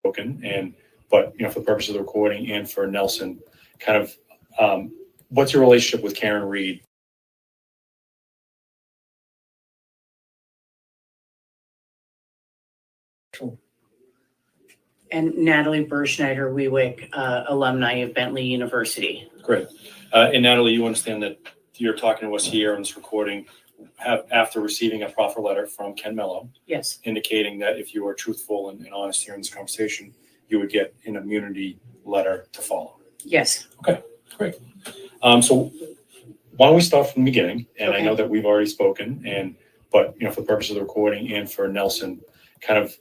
spoken, but for the purpose of the recording and for Nelson, kind of what's your relationship with Karen Reed? And Natalie Berschneider Weewick, alumni of Bentley University. Great. And Natalie, you understand that you're talking to us here on this recording after receiving a proffer letter from Ken Mello. Yes. Indicating that if you are truthful and honest here in this conversation, you would get an immunity letter to follow. Yes. Okay, great. So why don't we start from the beginning? And okay. I know that we've already spoken, but for the purpose of the recording and for Nelson, kind of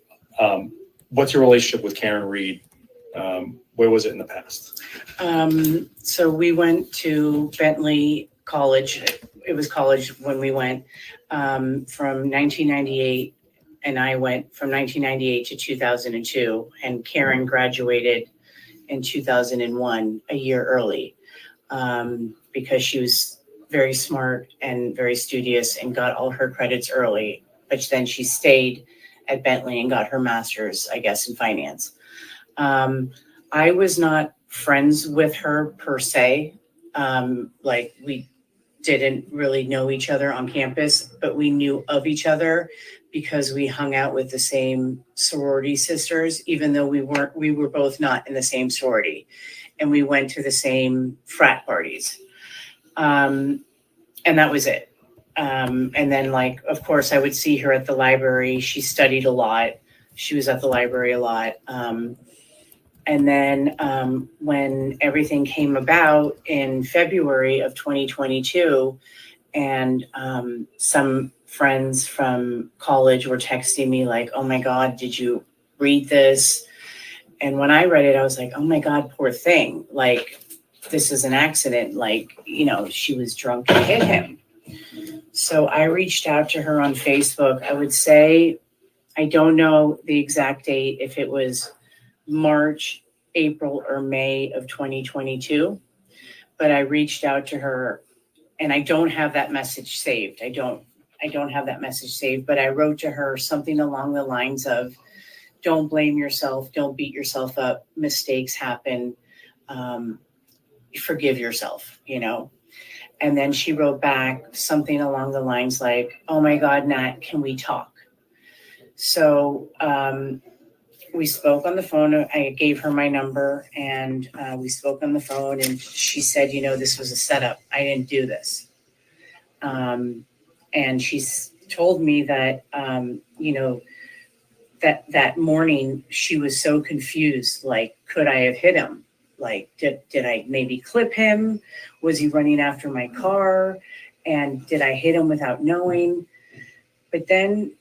what's your relationship with Karen Reed? Where was it in the past? So we went to Bentley College. It was college when we went from 1998, and I went from 1998 to 2002, and Karen graduated in 2001, a year early, because she was very smart and very studious and got all her credits early, but then she stayed at Bentley and got her master's, I guess, in finance. I was not friends with her per se. Like we didn't really know each other on campus, but we knew of each other because we hung out with the same sorority sisters, even though we were both not in the same sorority, and we went to the same frat parties. And that was it. And then, like, of course, I would see her at the library. She studied a lot. She was at the library a lot. And then when everything came about in February of 2022, and some friends from college were texting me like, oh my God, did you read this? And when I read it, I was like, oh my God, poor thing. Like, this is an accident. Like, she was drunk and hit him. So I reached out to her on Facebook. I would say, I don't know the exact date, if it was March, April, or May of 2022, but I reached out to her, and I don't have that message saved. I don't have that message saved, but I wrote to her something along the lines of, don't blame yourself, don't beat yourself up, mistakes happen, forgive yourself, And then she wrote back something along the lines like, oh my God, Nat, can we talk? So we spoke on the phone. I gave her my number, and we spoke on the phone, and she said, this was a setup. I didn't do this. And she told me that, that morning she was so confused, like, could I have hit him? Like, did I maybe clip him? Was he running after my car? And did I hit him without knowing? But then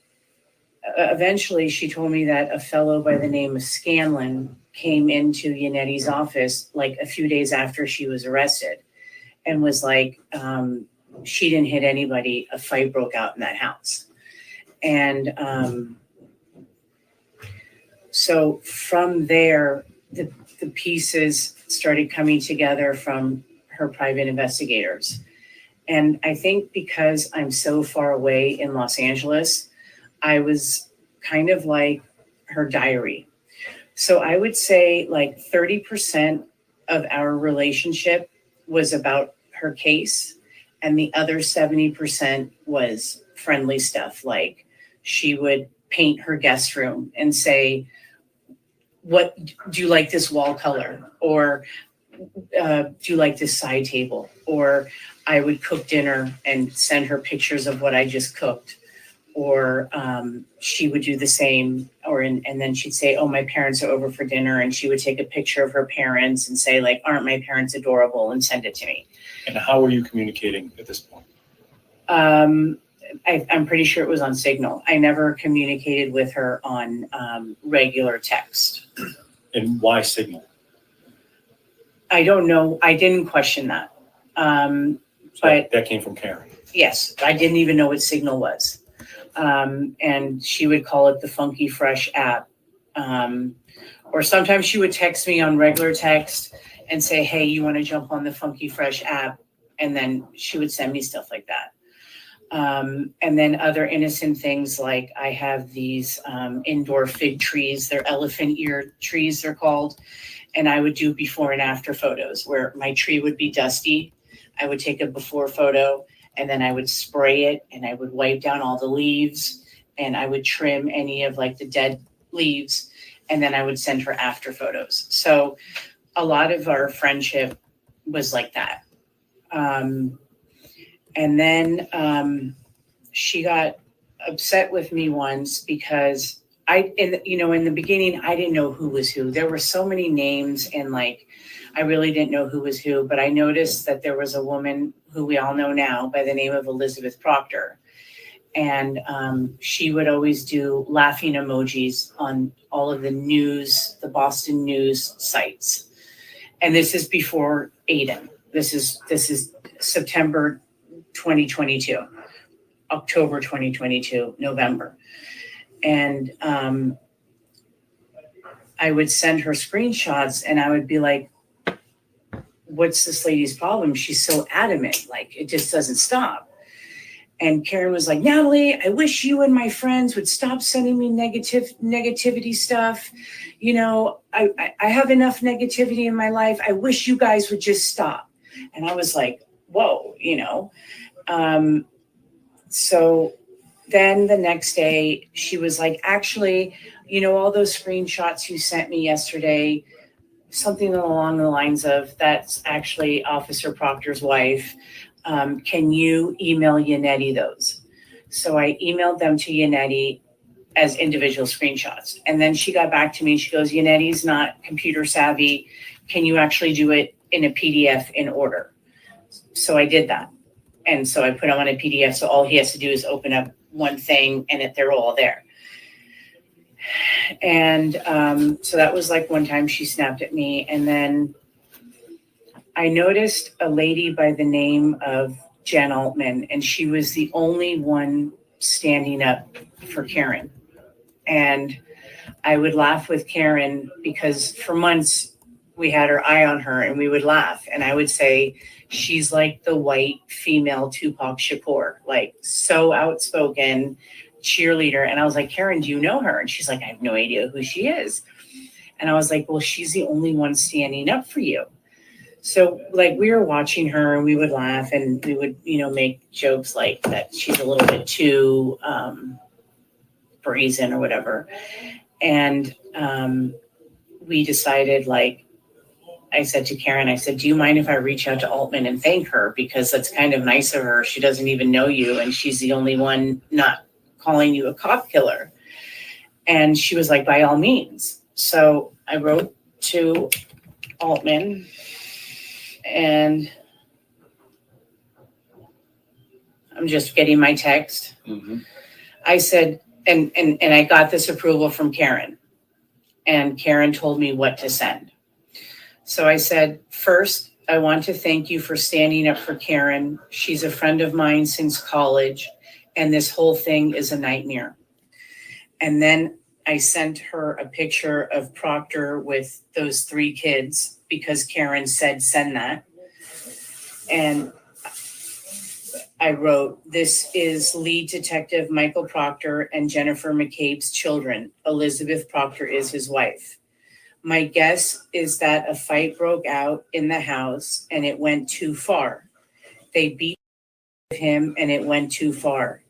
eventually she told me that a fellow by the name of Scanlon came into Yanetti's office like a few days after she was arrested and was like, she didn't hit anybody. A fight broke out in that house. And so from there, the pieces started coming together from her private investigators. And I think because I'm so far away in Los Angeles, I was kind of like her diary. So I would say like 30% of our relationship was about her case, and the other 70% was friendly stuff. Like, she would paint her guest room and say, what do you like this wall color? Or do you like this side table? Or I would cook dinner and send her pictures of what I just cooked. Or she would do the same, and then she'd say, oh, my parents are over for dinner. And she would take a picture of her parents and say, like, aren't my parents adorable, and send it to me. And how were you communicating at this point? I'm pretty sure it was on Signal. I never communicated with her on regular text. And why Signal? I don't know. I didn't question that. But that came from Karen. Yes. I didn't even know what Signal was. And she would call it the Funky Fresh app. Or sometimes she would text me on regular text and say, hey, you want to jump on the Funky Fresh app? And then she would send me stuff like that. And then other innocent things like I have these indoor fig trees. They're elephant ear trees, they're called. And I would do before and after photos where my tree would be dusty. I would take a before photo and then I would spray it and I would wipe down all the leaves and I would trim any of like the dead leaves. And then I would send her after photos. So a lot of our friendship was like that. And then she got upset with me once because in the beginning, I didn't know who was who. There were so many names and like, I really didn't know who was who, but I noticed that there was a woman who we all know now by the name of Elizabeth Proctor. And she would always do laughing emojis on all of the news, the Boston news sites. And this is before Aiden. This is September 2022, October 2022, November. And I would send her screenshots and I would be like, what's this lady's problem? She's so adamant, like it just doesn't stop. And Karen was like, Natalie, I wish you and my friends would stop sending me negativity stuff. You know, I have enough negativity in my life. I wish you guys would just stop. And I was like, whoa, you know. So then the next day she was like, actually, you know, all those screenshots you sent me yesterday, something along the lines of, that's actually Officer Proctor's wife. Can you email Yannetti those? So I emailed them to Yannetti as individual screenshots. And then she got back to me. She goes, Yannetti's not computer savvy. Can you actually do it in a PDF in order? So I did that. And so I put them on a PDF. So all he has to do is open up one thing and they're all there. And so that was like one time she snapped at me. And then I noticed a lady by the name of Jen Altman, and she was the only one standing up for Karen. And I would laugh with Karen because for months we had our eye on her and we would laugh. And I would say, she's like the white female Tupac Shakur, like so outspoken, cheerleader. And I was like, Karen, do you know her? And she's like, I have no idea who she is. And I was like, well, she's the only one standing up for you. So like we were watching her and we would laugh and we would, you know, make jokes like that she's a little bit too brazen or whatever. And we decided, like, I said to Karen, I said, do you mind if I reach out to Altman and thank her? Because that's kind of nice of her. She doesn't even know you. And she's the only one not calling you a cop killer. And she was like, by all means. So I wrote to Altman and I'm just getting my text. Mm-hmm. I said, and I got this approval from Karen. And Karen told me what to send. So I said, first, I want to thank you for standing up for Karen. She's a friend of mine since college, and this whole thing is a nightmare. And then I sent her a picture of Proctor with those 3 kids because Karen said, send that. And I wrote, this is lead detective Michael Proctor and Jennifer McCabe's children. Elizabeth Proctor is his wife. My guess is that a fight broke out in the house and it went too far. They beat him and it went too far.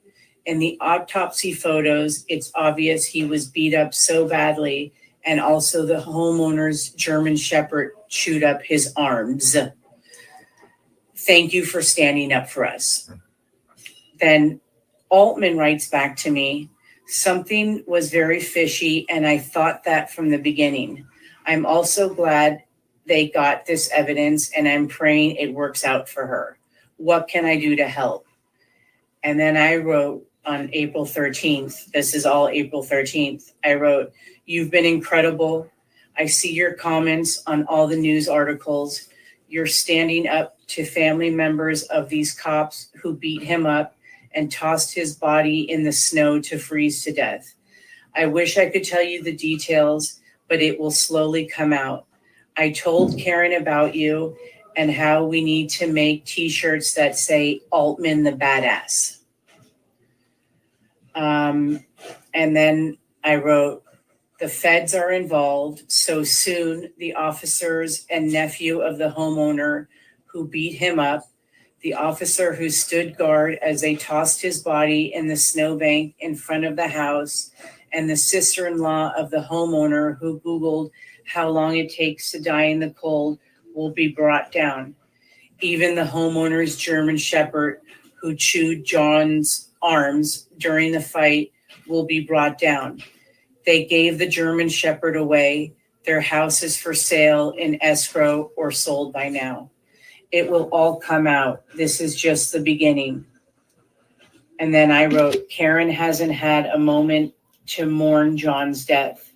In the autopsy photos, it's obvious he was beat up so badly, and also the homeowner's German Shepherd chewed up his arms. Thank you for standing up for us. Then Altman writes back to me, something was very fishy, and I thought that from the beginning. I'm also glad they got this evidence, and I'm praying it works out for her. What can I do to help? And then I wrote on April 13th, this is all April 13th, I wrote, you've been incredible. I see your comments on all the news articles. You're standing up to family members of these cops who beat him up and tossed his body in the snow to freeze to death. I wish I could tell you the details, but it will slowly come out. I told Karen about you and how we need to make t-shirts that say Altman the Badass. And then I wrote, the feds are involved. So soon the officers and nephew of the homeowner who beat him up, the officer who stood guard as they tossed his body in the snowbank in front of the house, and the sister-in-law of the homeowner who Googled how long it takes to die in the cold will be brought down. Even the homeowner's German Shepherd who chewed John's arms during the fight will be brought down. They gave the German Shepherd away. Their house is for sale in escrow or sold by now. It will all come out. This is just the beginning. And then I wrote, Karen hasn't had a moment to mourn John's death.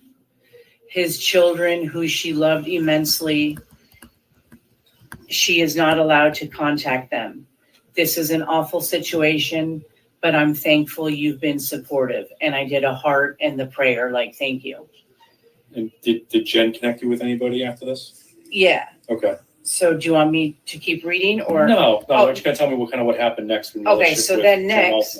His children, who she loved immensely, she is not allowed to contact them. This is an awful situation, but I'm thankful you've been supportive. And I did a heart and the prayer, like, thank you. And did Jen connect you with anybody after this? Yeah. Okay. So do you want me to keep reading or? No. Why don't you kind of tell me what happened next? Okay, so then next,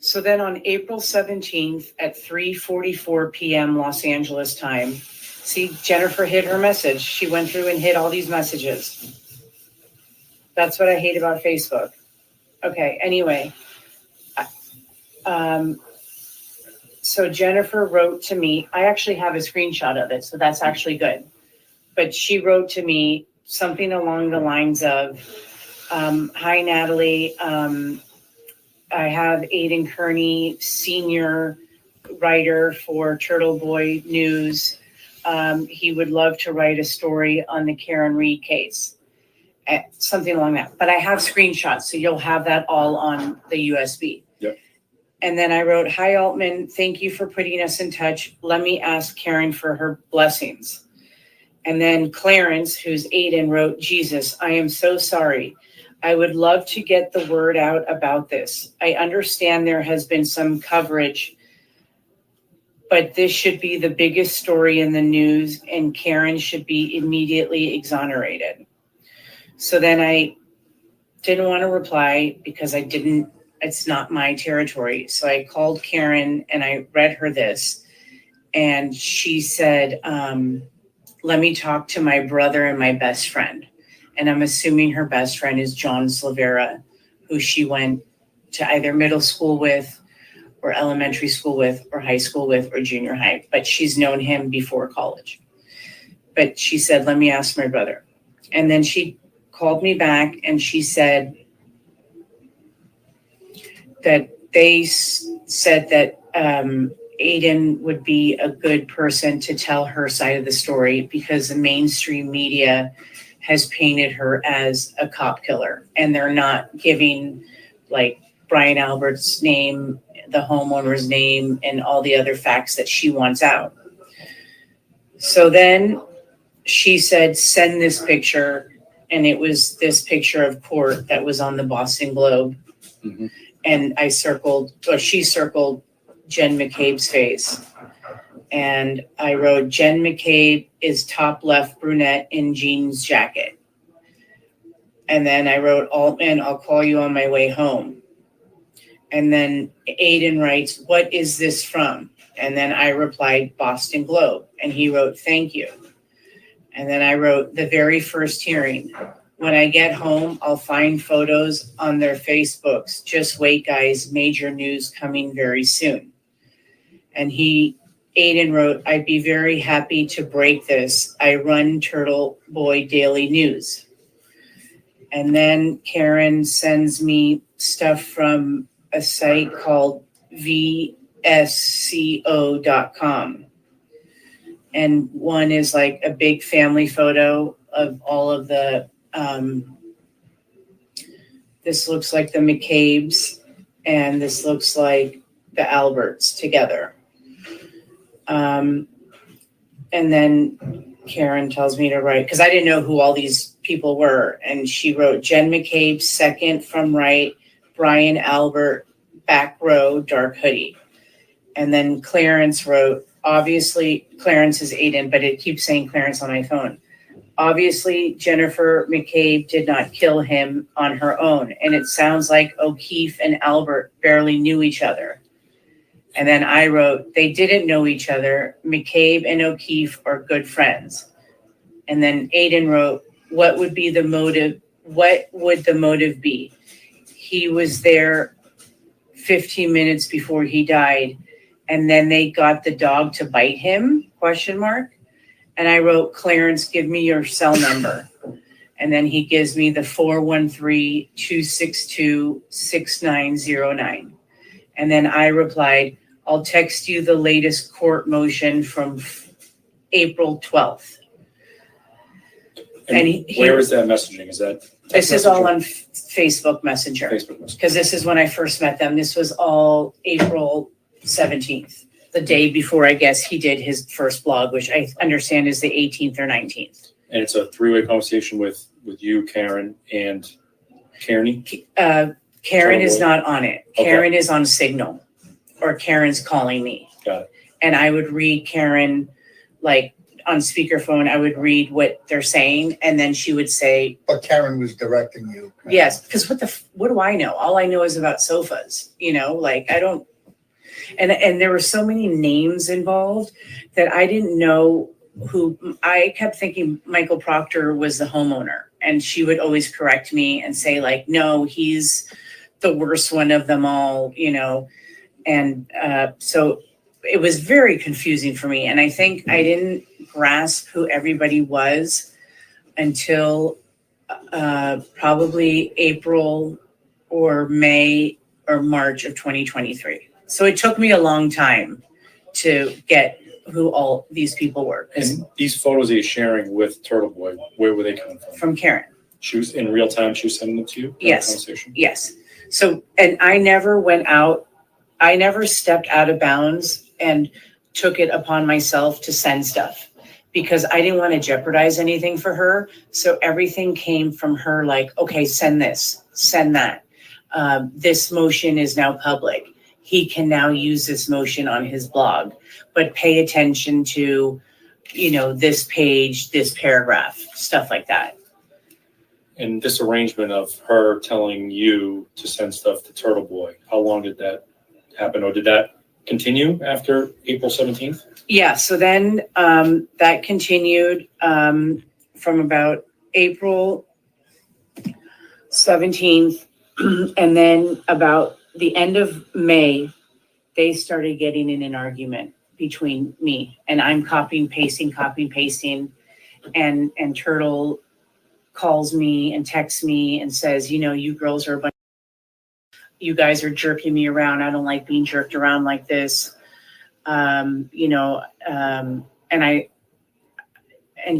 So then on April 17th at 3:44 p.m. Los Angeles time, see, Jennifer hid her message. She went through and hid all these messages. That's what I hate about Facebook. Okay, anyway. So Jennifer wrote to me. I actually have a screenshot of it, so that's actually good. But she wrote to me something along the lines of, hi, Natalie. I have Aiden Kearney, senior writer for Turtle Boy News. He would love to write a story on the Karen Reed case. Something along that. But I have screenshots, so you'll have that all on the USB. Yep. And then I wrote, hi, Altman, thank you for putting us in touch. Let me ask Karen for her blessings. And then Clarence, who's Aiden, wrote, Jesus, I am so sorry. I would love to get the word out about this. I understand there has been some coverage, but this should be the biggest story in the news, and Karen should be immediately exonerated. So then I didn't want to reply because it's not my territory. So I called Karen and I read her this, and she said, let me talk to my brother and my best friend. And I'm assuming her best friend is John Silvera, who she went to either middle school with or elementary school with or high school with or junior high. But she's known him before college. But she said, let me ask my brother. And then she called me back and she said that they said that Aiden would be a good person to tell her side of the story because the mainstream media has painted her as a cop killer, and they're not giving like Brian Albert's name, the homeowner's name, and all the other facts that she wants out. So then she said, send this picture. And it was this picture of court that was on the Boston Globe. Mm-hmm. And she circled Jen McCabe's face. And I wrote, Jen McCabe is top left brunette in jeans jacket. And then I wrote, Altman, I'll call you on my way home. And then Aiden writes, what is this from? And then I replied, Boston Globe. And he wrote, thank you. And then I wrote, the very first hearing. When I get home, I'll find photos on their Facebooks. Just wait, guys. Major news coming very soon. And Aiden wrote, I'd be very happy to break this. I run Turtle Boy Daily News. And then Karen sends me stuff from a site called vsco.com. And one is like a big family photo of all of the, this looks like the McCabes, and this looks like the Alberts together. And then Karen tells me to write, because I didn't know who all these people were. And she wrote, Jen McCabe, second from right, Brian Albert, back row, dark hoodie. And then Clarence wrote, obviously Clarence is Aiden, but it keeps saying Clarence on my phone. Obviously, Jennifer McCabe did not kill him on her own. And it sounds like O'Keefe and Albert barely knew each other. And then I wrote, they didn't know each other. McCabe and O'Keefe are good friends. And then Aiden wrote, what would the motive be? He was there 15 minutes before he died. And then they got the dog to bite him, ? And I wrote, Clarence, give me your cell number. And then he gives me the 413-262-6909. And then I replied, I'll text you the latest court motion from April 12th. And where is that messaging? Is that this is all on Facebook Messenger. Facebook Messenger. Because this is when I first met them. This was all April 17th. The day before, I guess, he did his first blog, which I understand is the 18th or 19th. And it's a three-way conversation with you, Karen, and Kearney? Karen is not on it. Okay. Karen is on Signal, or Karen's calling me. Got it. And I would read Karen, like on speakerphone, I would read what they're saying, and then she would say. But Karen was directing you. Yes, because what do I know? All I know is about sofas, like I don't. And there were so many names involved that I didn't know who. I kept thinking Michael Proctor was the homeowner, and she would always correct me and say like, no, he's the worst one of them all, and so it was very confusing for me. And I think I didn't grasp who everybody was until probably April or May or March of 2023. So it took me a long time to get who all these people were. And these photos that you're sharing with Turtle Boy, where were they coming from? From Karen. She was in real time. She was sending them to you. Yes. Yes. So, and I never went out. I never stepped out of bounds and took it upon myself to send stuff because I didn't want to jeopardize anything for her. So everything came from her. Like, okay, send this, send that. This motion is now public. He can now use this motion on his blog, but pay attention to, this page, this paragraph, stuff like that. And this arrangement of her telling you to send stuff to Turtle Boy, how long did that happen? Or did that continue after April 17th? Yeah. So then that continued from about April 17th. And then about the end of May, they started getting in an argument between me, and I'm copying, pasting, and Turtle calls me and texts me and says, you girls are you guys are jerking me around. I don't like being jerked around like this. And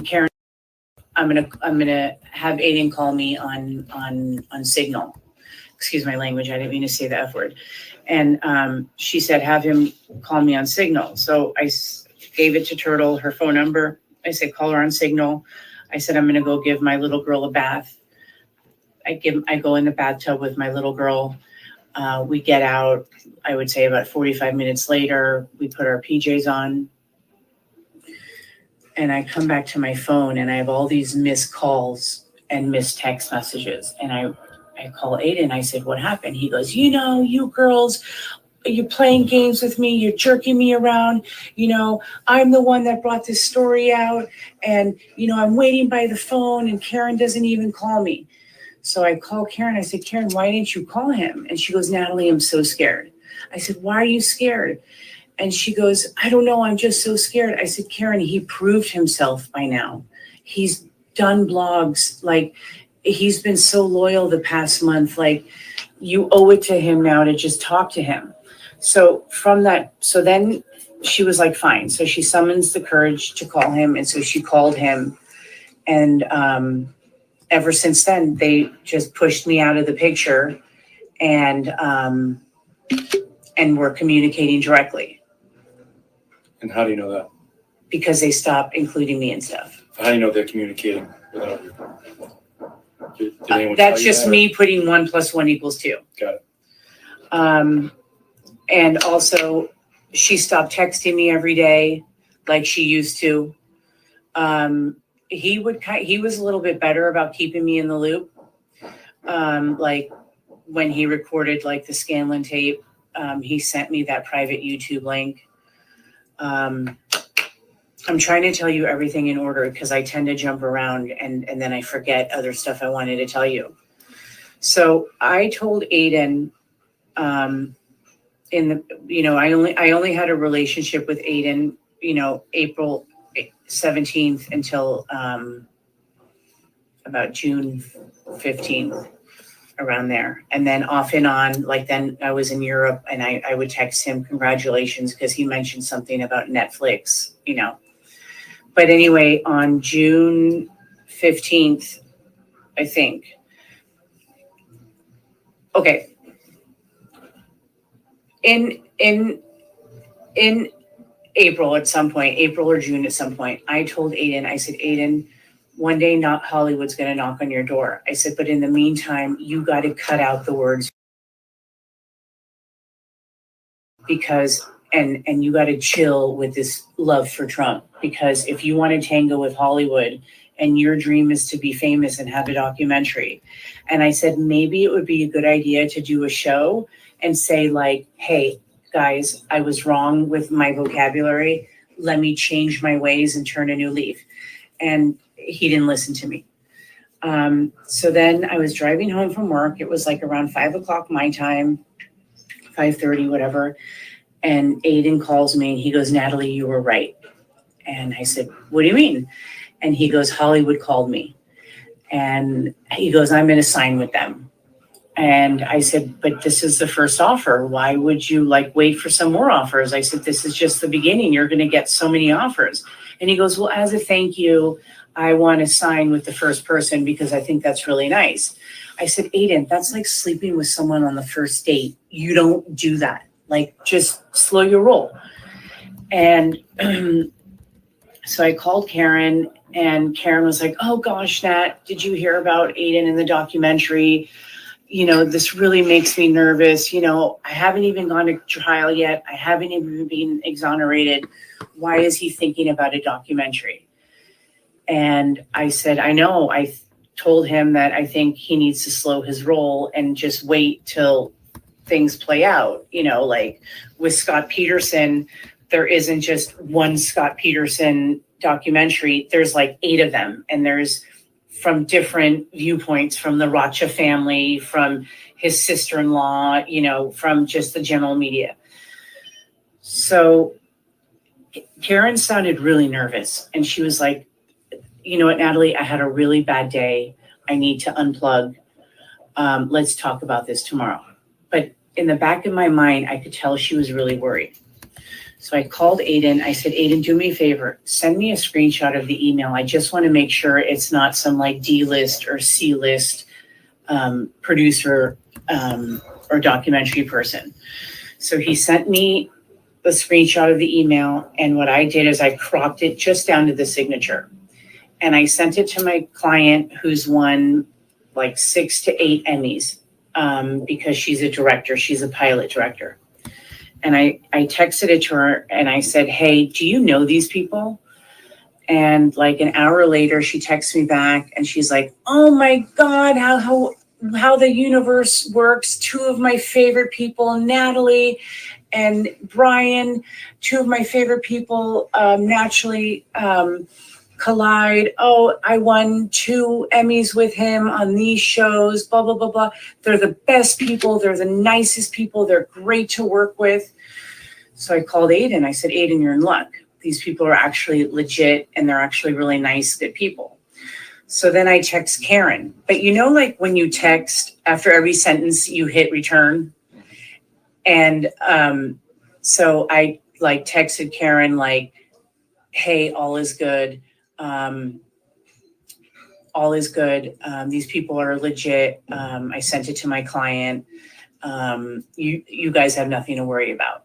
Karen, I'm gonna have Aiden call me on Signal. Excuse my language. I didn't mean to say the F word. And she said, have him call me on Signal. So I gave it to Turtle, her phone number. I said, call her on Signal. I said, I'm going to go give my little girl a bath. I go in the bathtub with my little girl. We get out, I would say about 45 minutes later, we put our PJs on. And I come back to my phone and I have all these missed calls and missed text messages. And I call Aiden. I said, what happened? He goes, you girls, you're playing games with me. You're jerking me around. I'm the one that brought this story out. And, I'm waiting by the phone and Karen doesn't even call me. So I call Karen. I said, Karen, why didn't you call him? And she goes, Natalie, I'm so scared. I said, why are you scared? And she goes, I don't know. I'm just so scared. I said, Karen, he proved himself by now. He's done blogs. Like, he's been so loyal the past month. Like, you owe it to him now to just talk to him. So then she was like, fine. So she summons the courage to call him. And so she called him. And ever since then, they just pushed me out of the picture and we're communicating directly. And how do you know that? Because they stopped including me and stuff. How do you know they're communicating without you? Did anyone That's tell you just that, me putting 1 + 1 = 2. Got it. And also She stopped texting me every day like she used to. He was a little bit better about keeping me in the loop. Like when he recorded like the Scanlon tape, he sent me that private YouTube link. I'm trying to tell you everything in order because I tend to jump around and then I forget other stuff I wanted to tell you. So I told Aiden, I only had a relationship with Aiden, April 17th until about June 15th, around there. And then off and on, like then I was in Europe and I would text him congratulations because he mentioned something about Netflix, But anyway, on June 15th, I think. Okay. In April at some point, April or June at some point, I told Aiden, I said, Aiden, one day not Hollywood's going to knock on your door. I said, but in the meantime, you got to cut out the words because, and you got to chill with this love for Trump, because if you want to tango with Hollywood and your dream is to be famous and have a documentary. And I said, maybe it would be a good idea to do a show and say like, hey, guys, I was wrong with my vocabulary. Let me change my ways and turn a new leaf. And he didn't listen to me. So then I was driving home from work. It was like around 5:00 my time, 5:30, whatever. And Aiden calls me and he goes, Natalie, you were right. And I said, what do you mean? And he goes, Hollywood called me. And he goes, I'm going to sign with them. And I said, but this is the first offer. Why would you wait for some more offers? I said, this is just the beginning. You're going to get so many offers. And he goes, well, as a thank you, I want to sign with the first person because I think that's really nice. I said, Aiden, that's like sleeping with someone on the first date. You don't do that. Just slow your roll. And so I called Karen, and Karen was like, oh gosh, Nat, did you hear about Aiden in the documentary? This really makes me nervous. I haven't even gone to trial yet. I haven't even been exonerated. Why is he thinking about a documentary? And I said, I know. I told him that I think he needs to slow his roll and just wait till things play out. With Scott Peterson, there isn't just one Scott Peterson documentary. There's 8 of them. And there's from different viewpoints, from the Rocha family, from his sister-in-law, from just the general media. So Karen sounded really nervous. And she was like, you know what, Natalie, I had a really bad day. I need to unplug. Let's talk about this tomorrow. But in the back of my mind, I could tell she was really worried. So I called Aiden. I said, Aiden, do me a favor. Send me a screenshot of the email. I just want to make sure it's not some D-list or C-list producer or documentary person. So he sent me the screenshot of the email. And what I did is I cropped it just down to the signature. And I sent it to my client who's won 6 to 8 Emmys because she's a director. She's a pilot director. And I texted it to her and I said, hey, do you know these people? And an hour later, she texts me back and she's like, oh my God, how the universe works. 2 of my favorite people, Natalie and Brian, 2 of my favorite people naturally collide. Oh, I won 2 Emmys with him on these shows, blah, blah, blah, blah. They're the best people. They're the nicest people. They're great to work with. So I called Aiden. I said, Aiden, you're in luck. These people are actually legit and they're actually really nice, good people. So then I text Karen. But when you text after every sentence, you hit return. And so I texted Karen hey, all is good. All is good. These people are legit. I sent it to my client. You guys have nothing to worry about.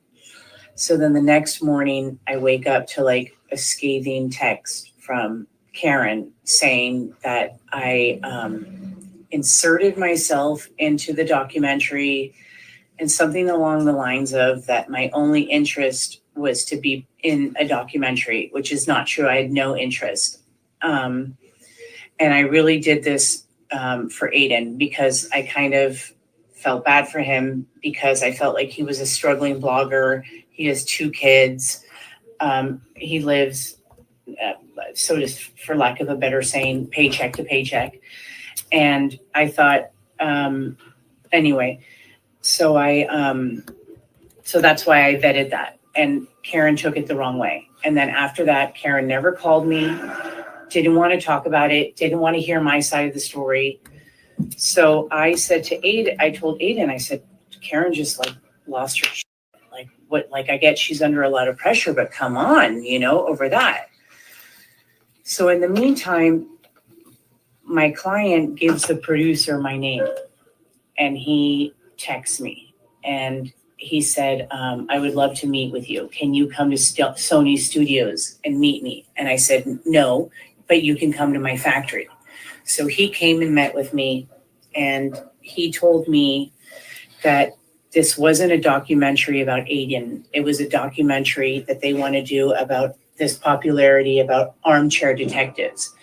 So then the next morning I wake up to a scathing text from Karen saying that I inserted myself into the documentary and something along the lines of that my only interest was to be in a documentary, which is not true. I had no interest. And I really did this for Aiden because I kind of felt bad for him because I felt like he was a struggling blogger. He has 2 kids. He lives, so to, for lack of a better saying, paycheck to paycheck. And I thought, anyway, so so that's why I vetted that. And Karen took it the wrong way. And then after that, Karen never called me, didn't want to talk about it, didn't want to hear my side of the story. So I said to Aiden, I told Aiden, I said, Karen just like lost her shit. Like what, like I get she's under a lot of pressure, but come on, over that. So in the meantime, my client gives the producer my name and he texts me and he said, I would love to meet with you. Can you come to Sony Studios and meet me? And I said, no, but you can come to my factory. So he came and met with me and he told me that this wasn't a documentary about Aiden. It was a documentary that they want to do about this popularity about armchair detectives.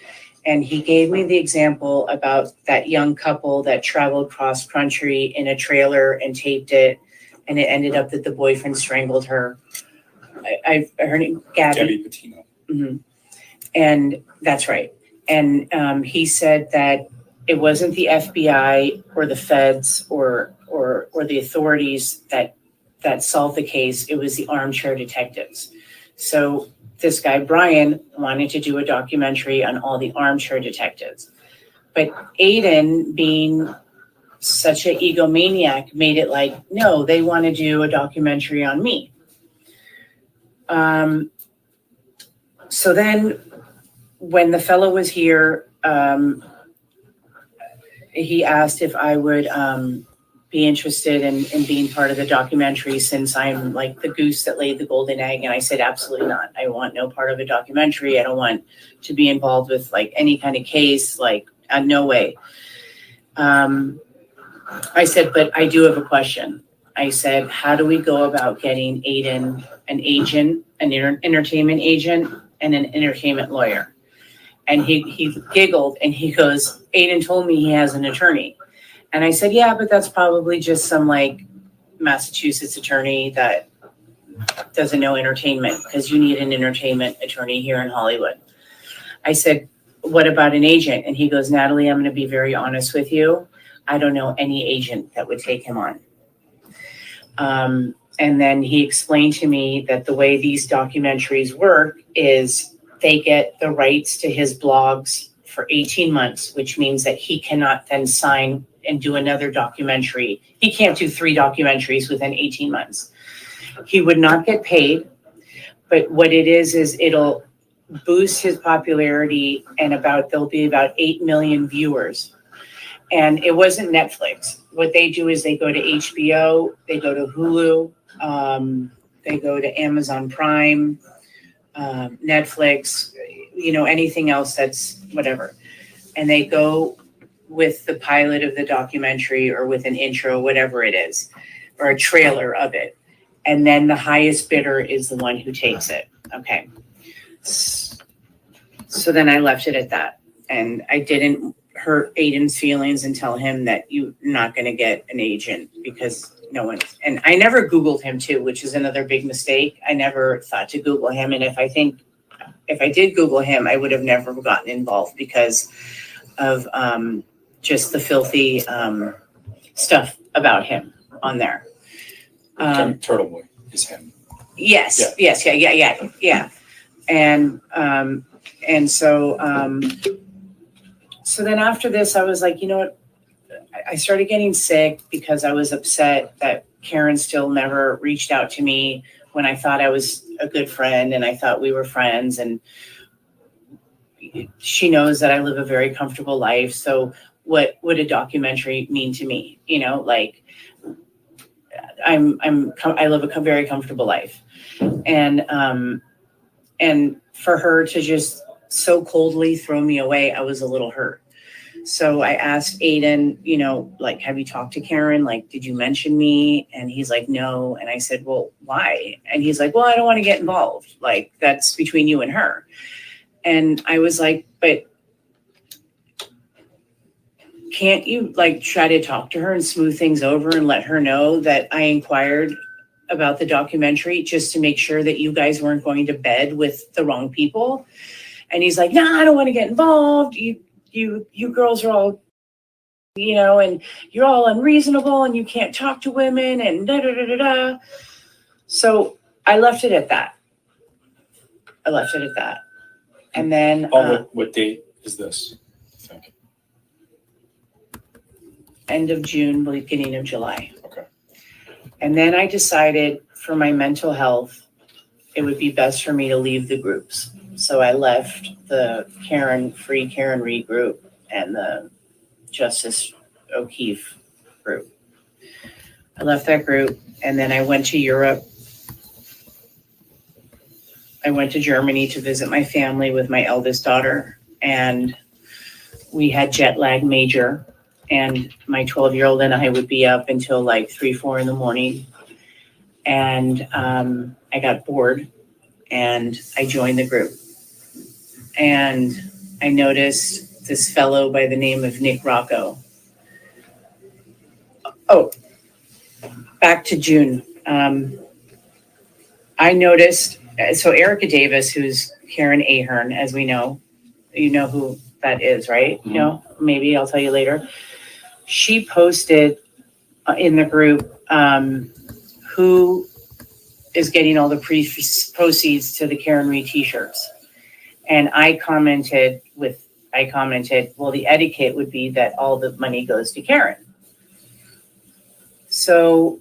And he gave me the example about that young couple that traveled cross country in a trailer and taped it. And it ended up that the boyfriend strangled her. I heard it, Gabby Patino. Mm-hmm. And that's right. And he said that it wasn't the FBI or the feds or the authorities that solved the case. It was the armchair detectives. So this guy, Brian, wanted to do a documentary on all the armchair detectives. But Aiden, being such an egomaniac, made it like, no, they want to do a documentary on me. So then when the fellow was here, he asked if I would be interested in being part of the documentary since I'm like the goose that laid the golden egg. And I said, absolutely not. I want no part of a documentary. I don't want to be involved with like any kind of case, like no way. I said, but I do have a question. I said, how do we go about getting Aiden an agent, an entertainment agent, and an entertainment lawyer? And he giggled and he goes, Aiden told me he has an attorney. And I said, yeah, but that's probably just some like Massachusetts attorney that doesn't know entertainment because you need an entertainment attorney here in Hollywood. I said, what about an agent? And he goes, Natalie, I'm going to be very honest with you. I don't know any agent that would take him on. And then he explained to me that the way these documentaries work is they get the rights to his blogs for 18 months, which means that he cannot then sign and do another documentary. He can't do 3 documentaries within 18 months. He would not get paid, but what it is it'll boost his popularity and there'll be about 8 million viewers. And it wasn't Netflix. What they do is they go to HBO, they go to Hulu, they go to Amazon Prime, Netflix, anything else that's whatever. And they go with the pilot of the documentary or with an intro, whatever it is, or a trailer of it. And then the highest bidder is the one who takes it. Okay. So then I left it at that. And I didn't hurt Aiden's feelings and tell him that you're not going to get an agent because no one. And I never Googled him too, which is another big mistake. I never thought to Google him. And if I did Google him, I would have never gotten involved because of just the filthy stuff about him on there. Turtle Boy is him. Yes. Yeah. Yes. Yeah. And so then after this, I was like, you know what? I started getting sick because I was upset that Karen still never reached out to me when I thought I was a good friend and I thought we were friends. And she knows that I live a very comfortable life. So what would a documentary mean to me? Like I live a very comfortable life. And for her to just so coldly throw me away, I was a little hurt. So I asked Aiden, you know, like, have you talked to Karen? Like, did you mention me? And he's like, no. And I said, well, why? And he's like, well, I don't want to get involved. Like, that's between you and her. And I was like, but can't you like try to talk to her and smooth things over and let her know that I inquired about the documentary just to make sure that you guys weren't going to bed with the wrong people? And he's like, nah, I don't want to get involved. You girls are all, you know, and you're all unreasonable and you can't talk to women and da da da da da. So I left it at that. And then What date is this? I think. End of June, beginning of July. Okay. And then I decided for my mental health, it would be best for me to leave the groups. So I left the Free Karen Reed group and the Justice O'Keefe group. I left that group and then I went to Europe. I went to Germany to visit my family with my eldest daughter, and we had jet lag major, and my 12-year-old and I would be up until like 3, 4 in the morning. And I got bored and I joined the group. And I noticed this fellow by the name of Nick Rocco. Oh, back to June. I noticed, so Erica Davis, who's Karen Ahern, as we know, you know who that is, right? Mm-hmm. No, maybe I'll tell you later. She posted in the group who is getting all the proceeds to the Karen Reed t-shirts. And I commented, well, the etiquette would be that all the money goes to Karen. So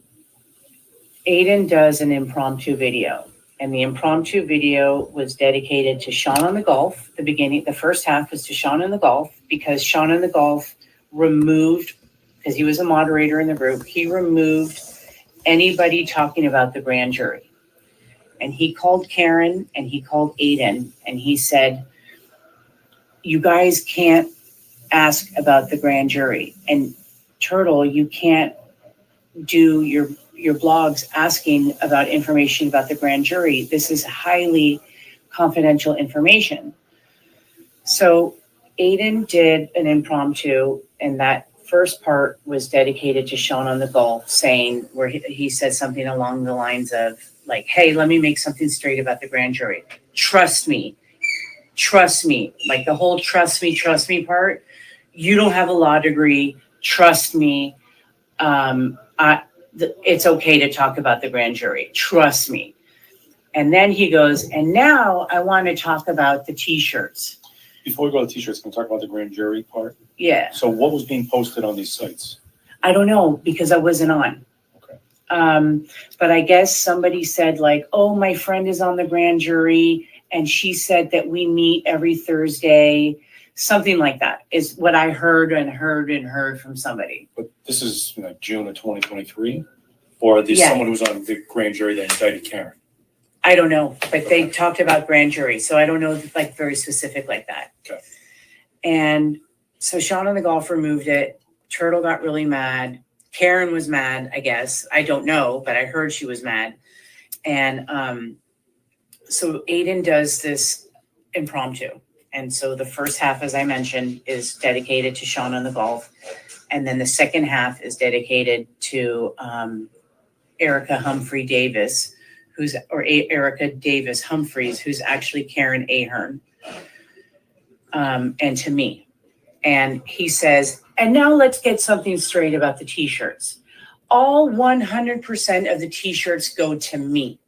Aiden does an impromptu video, and the impromptu video was dedicated to Sean on the Golf. The first half was to Sean on the Golf, because Sean on the Golf removed, because he was a moderator in the group, he removed anybody talking about the grand jury. And he called Karen and he called Aiden and he said, you guys can't ask about the grand jury. And Turtle, you can't do your blogs asking about information about the grand jury. This is highly confidential information. So Aiden did an impromptu, and that first part was dedicated to Sean on the Golf, saying, where he said something along the lines of like, hey, let me make something straight about the grand jury. Trust me, like the whole trust me part. You don't have a law degree. Trust me. It's okay to talk about the grand jury. Trust me. And then he goes, and now I want to talk about the t-shirts. Before we go to the t-shirts, can we talk about the grand jury part? Yeah. So what was being posted on these sites? I don't know, because I wasn't on. Okay. But I guess somebody said like, oh, my friend is on the grand jury, and she said that we meet every Thursday. Something like that is what I heard from somebody. But this is June of 2023? Or there's someone who's on the grand jury that indicted Karen? I don't know, but they talked about grand jury, so I don't know, like very specific like that. Okay. And so Sean on the Golf removed it. Turtle got really mad. Karen was mad, I guess. I don't know, but I heard she was mad. And so Aiden does this impromptu. And so the first half, as I mentioned, is dedicated to Sean on the Golf. And then the second half is dedicated to Erica Davis, Erica Davis Humphreys, who's actually Karen Ahern, and to me. And he says, and now let's get something straight about the t-shirts. All 100% of the t-shirts go to me.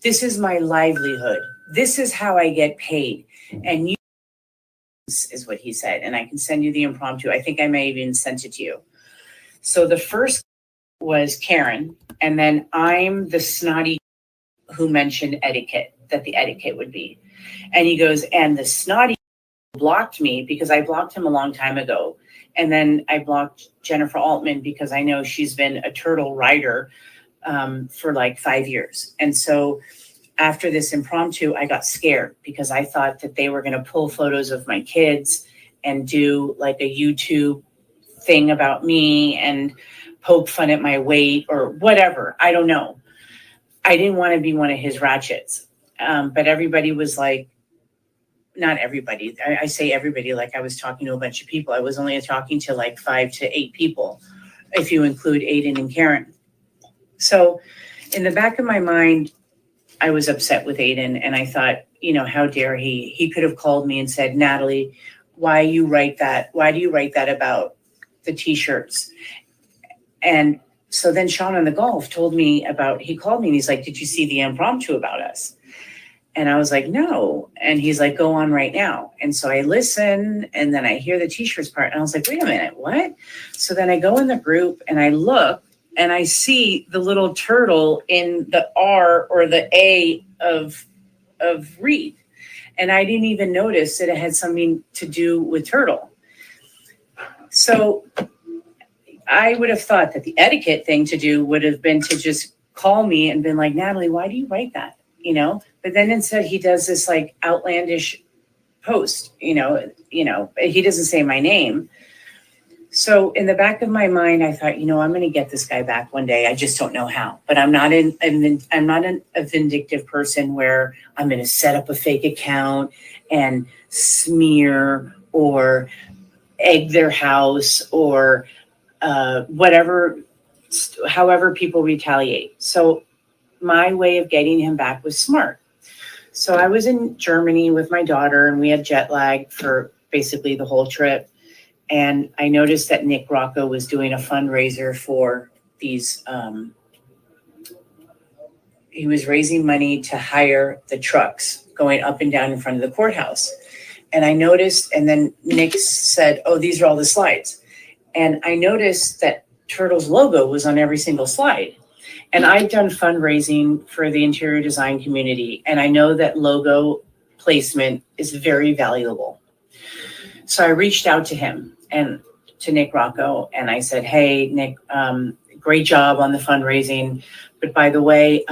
This is my livelihood. This is how I get paid. And you, is what he said. And I can send you the impromptu. I think I may even sent it to you. So the first was Karen, and then I'm the snotty who mentioned etiquette, that the etiquette would be. And he goes, and the snotty blocked me because I blocked him a long time ago. And then I blocked Jennifer Altman because I know she's been a turtle rider for like 5 years. And so after this impromptu, I got scared because I thought that they were going to pull photos of my kids and do like a YouTube thing about me and poke fun at my weight or whatever. I don't know. I didn't want to be one of his ratchets. But everybody was like, not everybody. I say everybody like I was talking to a bunch of people. I was only talking to like 5 to 8 people, if you include Aiden and Karen. So in the back of my mind, I was upset with Aiden, and I thought, how dare he? He could have called me and said, Natalie, why do you write that? Why do you write that about the t-shirts? And so then Sean on the golf he called me and he's like, did you see the impromptu about us? And I was like, no. And he's like, go on right now. And so I listen, and then I hear the t-shirts part, and I was like, wait a minute, what? So then I go in the group and I look, and I see the little turtle in the R or the A of Reed. And I didn't even notice that it had something to do with turtle. So I would have thought that the etiquette thing to do would have been to just call me and been like, Natalie, why do you write that? But then instead he does this like outlandish post, he doesn't say my name. So in the back of my mind, I thought, I'm going to get this guy back one day. I just don't know how. But I'm not a vindictive person where I'm going to set up a fake account and smear or egg their house or whatever, however people retaliate. So my way of getting him back was smart. So I was in Germany with my daughter, and we had jet lag for basically the whole trip. And I noticed that Nick Rocco was doing a fundraiser for these. He was raising money to hire the trucks going up and down in front of the courthouse. And I noticed, and then Nick said, oh, these are all the slides. And I noticed that Turtle's logo was on every single slide. And I've done fundraising for the interior design community, and I know that logo placement is very valuable. So I reached out to him and to Nick Rocco, and I said, hey, Nick, great job on the fundraising. But by the way,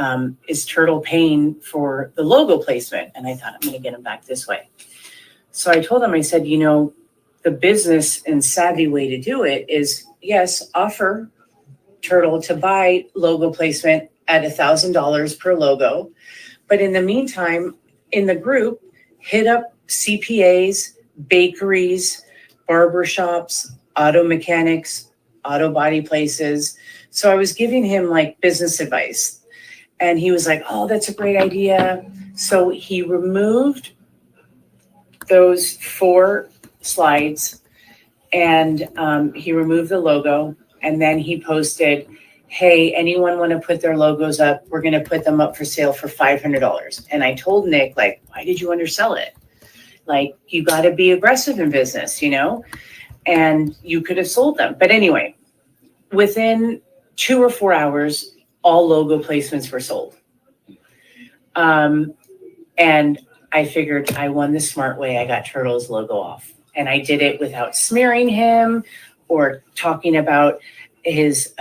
is Turtle paying for the logo placement? And I thought, I'm going to get him back this way. So I told him, I said, the business and savvy way to do it is, yes, offer Turtle to buy logo placement at $1,000 per logo. But in the meantime, in the group, hit up CPAs, bakeries, barbershops, auto mechanics, auto body places. So I was giving him like business advice. And he was like, oh, that's a great idea. So he removed those 4 slides, and he removed the logo. And then he posted, hey, anyone want to put their logos up? We're going to put them up for sale for $500. And I told Nick, like, why did you undersell it? Like, you got to be aggressive in business, and you could have sold them. But anyway, within 2 or 4 hours, all logo placements were sold. And I figured I won the smart way. I got Turtle's logo off. And I did it without smearing him or talking about his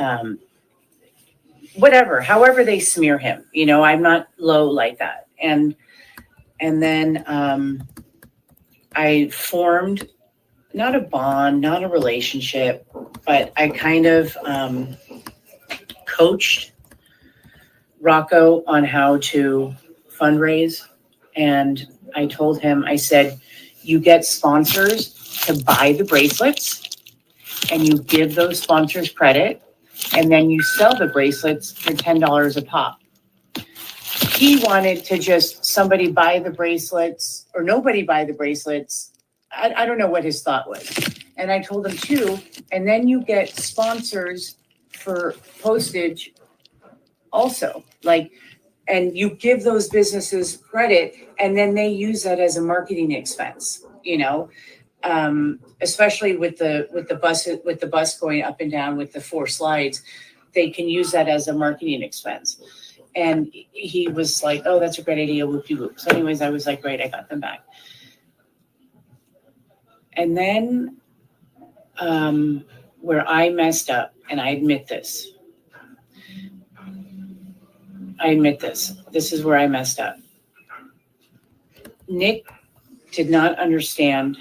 whatever, however they smear him. I'm not low like that. And then I formed not a bond, not a relationship, but I kind of coached Rocco on how to fundraise. And I told him, I said, you get sponsors to buy the bracelets, and you give those sponsors credit, and then you sell the bracelets for $10 a pop. He wanted to just somebody buy the bracelets or nobody buy the bracelets. I don't know what his thought was. And I told him too, and then you get sponsors for postage also. And you give those businesses credit, and then they use that as a marketing expense, especially with the bus going up and down with the 4 slides, they can use that as a marketing expense. And he was like, oh, that's a great idea, whoop-de-whoop. So anyways, I was like, great, I got them back. And then where I messed up, and I admit this. This is where I messed up. Nick did not understand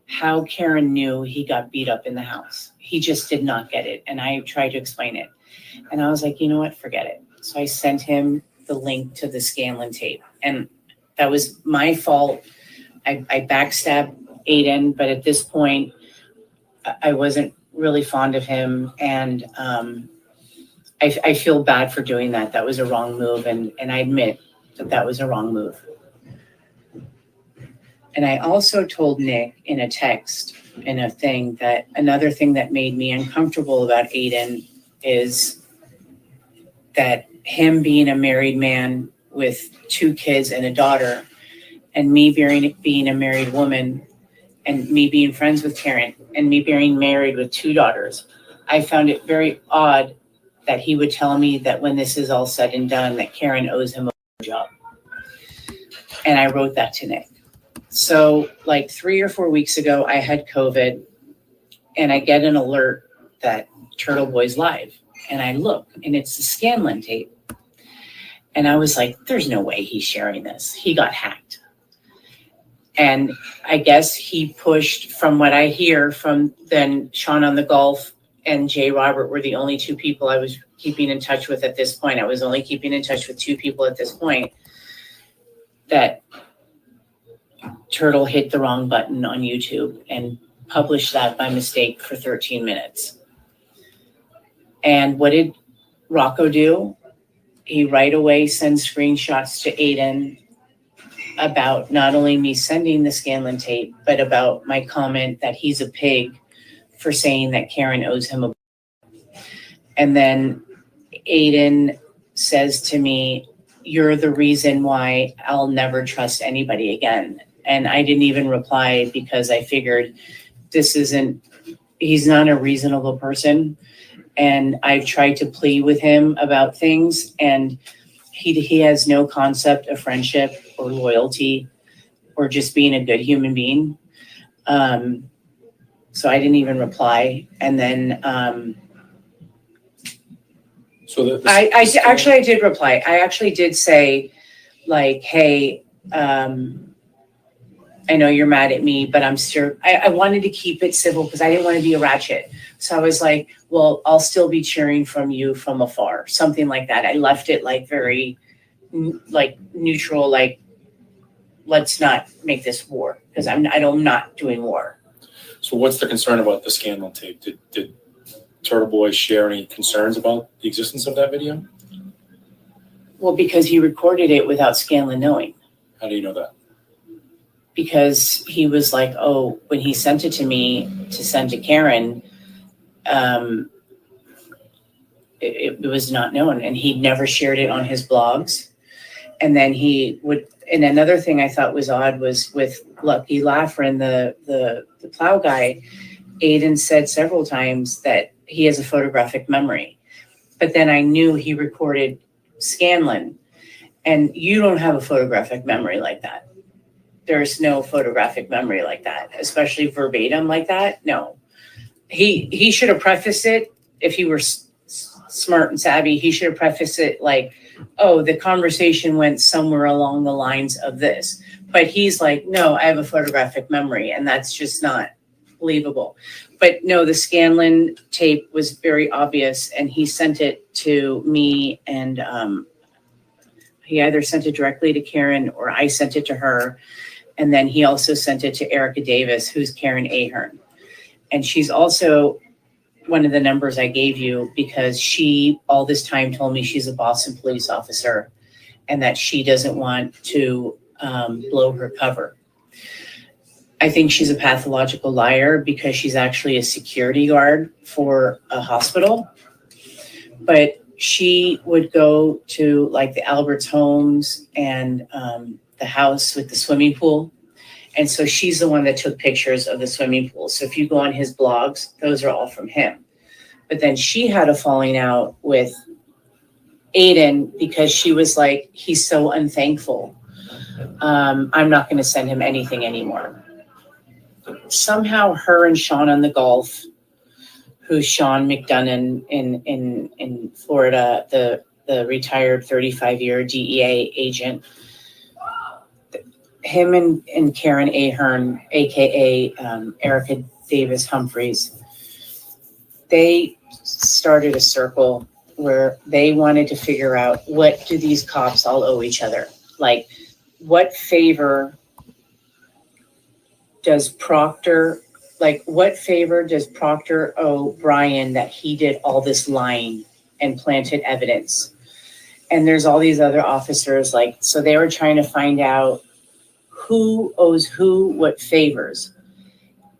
how Karen knew he got beat up in the house. He just did not get it. And I tried to explain it. And I was like, you know what, forget it. So I sent him the link to the Scanlon tape. And that was my fault. I backstabbed Aiden, but at this point, I wasn't really fond of him. And I feel bad for doing that. That was a wrong move. And I admit that was a wrong move. And I also told Nick in a text, in a thing, that another thing that made me uncomfortable about Aiden is that him being a married man with 2 kids and a daughter, and me being a married woman, and me being friends with Karen, and me being married with 2 daughters, I found it very odd that he would tell me that when this is all said and done, that Karen owes him a job. And I wrote that to Nick. So like 3 or 4 weeks ago, I had COVID, and I get an alert that Turtle Boy's live. And I look, and it's the Scanlon tape. And I was like, there's no way he's sharing this. He got hacked. And I guess he pushed, from what I hear from then, Sean on the Golf and Jay Robert were the only 2 people I was keeping in touch with at this point. I was only keeping in touch with 2 people at this point, that Turtle hit the wrong button on YouTube and published that by mistake for 13 minutes. And what did Rocco do? He right away sends screenshots to Aiden about not only me sending the Scanlon tape, but about my comment that he's a pig for saying that Karen owes him a. And then Aiden says to me, you're the reason why I'll never trust anybody again. And I didn't even reply because I figured he's not a reasonable person. And I've tried to plead with him about things, and he has no concept of friendship or loyalty or just being a good human being. So I didn't even reply. And then I did reply. I actually did say, like, hey, I know you're mad at me, but I'm sure I wanted to keep it civil because I didn't want to be a ratchet. So I was like, well, I'll still be cheering from you from afar, something like that. I left it like very like neutral, like, let's not make this war, because I'm not doing war. So what's the concern about the Scanlon tape? Did Turtle Boy share any concerns about the existence of that video? Well, because he recorded it without Scanlon knowing. How do you know that? Because he was like, oh, when he sent it to me to send to Karen, it was not known, and he'd never shared it on his blogs. And then he would, and another thing I thought was odd was with Lucky Laughlin, the plow guy, Aiden said several times that he has a photographic memory. But then I knew he recorded Scanlon, and you don't have a photographic memory like that. There's no photographic memory like that, especially verbatim like that. No, he should have prefaced it. If he were smart and savvy, he should have prefaced it like, oh, the conversation went somewhere along the lines of this. But he's like, no, I have a photographic memory, and that's just not believable. But no, the Scanlon tape was very obvious, and he sent it to me, and he either sent it directly to Karen or I sent it to her. And then he also sent it to Erica Davis, who's Karen Ahern. And she's also one of the numbers I gave you because she all this time told me she's a Boston police officer and that she doesn't want to blow her cover. I think she's a pathological liar because she's actually a security guard for a hospital. But she would go to like the Alberts homes and the house with the swimming pool. And so she's the one that took pictures of the swimming pool. So if you go on his blogs, those are all from him. But then she had a falling out with Aiden because she was like, he's so unthankful. I'm not going to send him anything anymore. Somehow her and Sean on the Golf, who's Sean McDonough in Florida, the retired 35-year DEA agent, him and Karen Ahern, aka Erica Davis Humphreys, they started a circle where they wanted to figure out, what do these cops all owe each other? Like, what favor does Proctor owe Brian that he did all this lying and planted evidence? And there's all these other officers, like, so they were trying to find out who owes who what favors.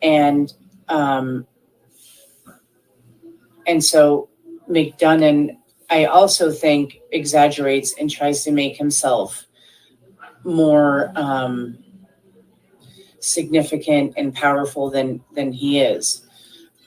And so McDonough, I also think, exaggerates and tries to make himself more significant and powerful than he is.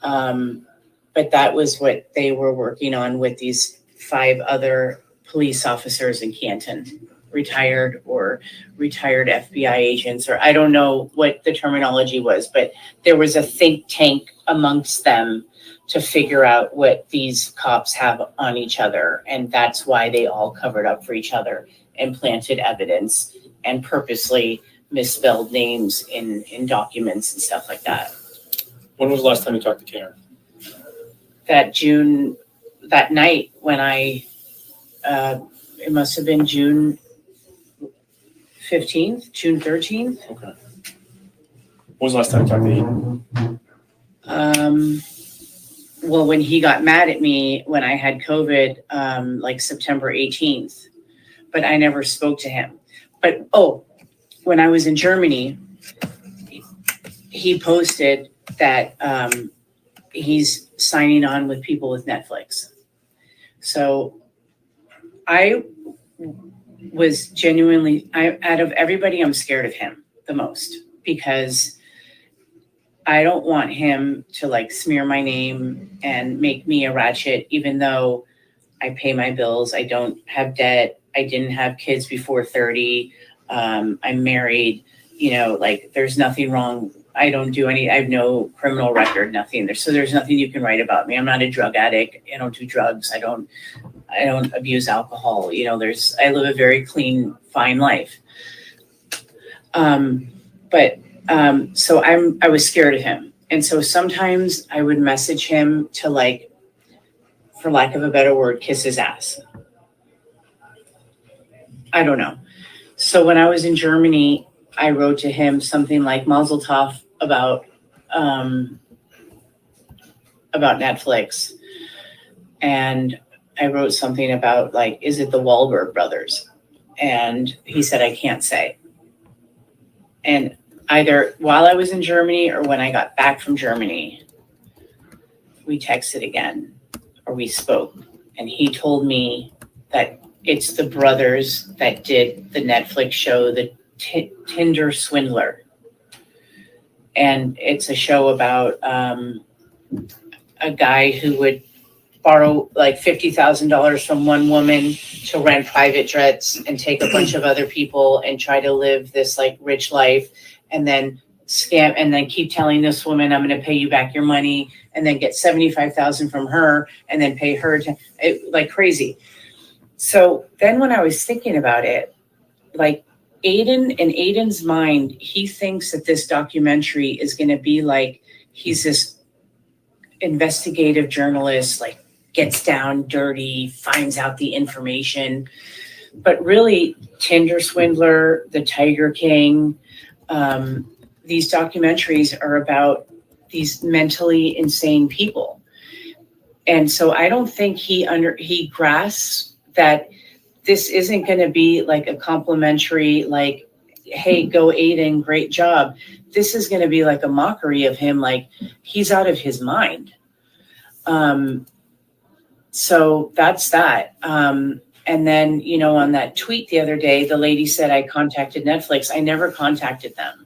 But that was what they were working on with these 5 other police officers in Canton, retired FBI agents, or I don't know what the terminology was, but there was a think tank amongst them to figure out what these cops have on each other. And that's why they all covered up for each other and planted evidence and purposely misspelled names in documents and stuff like that. When was the last time you talked to Karen? That night when it must have been June 15th, June 13th. Okay. When was the last time you talked to him? Well, when he got mad at me when I had COVID, like September 18th, but I never spoke to him. But, when I was in Germany, he posted that he's signing on with people with Netflix. So I was genuinely, out of everybody, I'm scared of him the most, because I don't want him to like smear my name and make me a ratchet, even though I pay my bills. I don't have debt. I didn't have kids before 30. I'm married, like there's nothing wrong. I have no criminal record, nothing. There's nothing you can write about me. I'm not a drug addict. I don't do drugs. I don't abuse alcohol. I live a very clean, fine life. So I was scared of him. And so sometimes I would message him to, like, for lack of a better word, kiss his ass. I don't know. So when I was in Germany, I wrote to him something like Mazel Tov about Netflix. And I wrote something about, like, is it the Wahlberg brothers? And he said, I can't say. And either while I was in Germany or when I got back from Germany, we texted again, or we spoke. And he told me that it's the brothers that did the Netflix show, the Tinder Swindler. And it's a show about a guy who would borrow like $50,000 from one woman to rent private jets and take a bunch of other people and try to live this like rich life, and then scam, and then keep telling this woman, I'm going to pay you back your money, and then get $75,000 from her and then pay her like crazy. So then when I was thinking about it, like Aiden's mind, he thinks that this documentary is going to be like, he's this investigative journalist, like gets down dirty, finds out the information. But really, Tinder Swindler, The Tiger King, these documentaries are about these mentally insane people. And so I don't think he grasps that this isn't going to be like a complimentary, like, hey, go Aiden, great job. This is going to be like a mockery of him, like he's out of his mind. So that's that. And then, on that tweet the other day, the lady said I contacted Netflix. I never contacted them.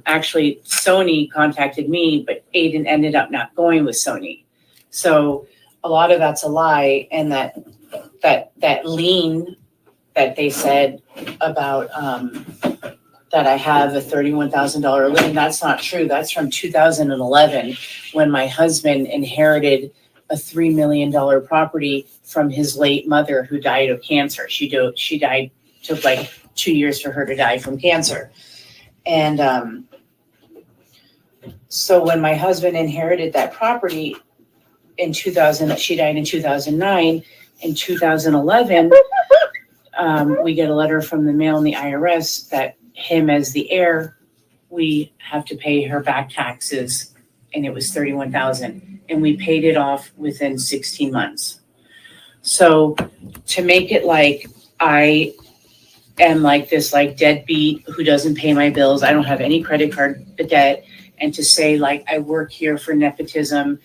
Actually, Sony contacted me, but Aiden ended up not going with Sony. So a lot of that's a lie. And that lien that they said about that I have a $31,000 lien, that's not true. That's from 2011 when my husband inherited a $3 million property from his late mother who died of cancer. She died, took like 2 years for her to die from cancer. And so when my husband inherited that property in 2000, she died in 2009. In 2011, we get a letter from the mail and the IRS that him as the heir, we have to pay her back taxes, and it was $31,000, and we paid it off within 16 months. So to make it like I am like this like deadbeat who doesn't pay my bills, I don't have any credit card debt, and to say like I work here for nepotism.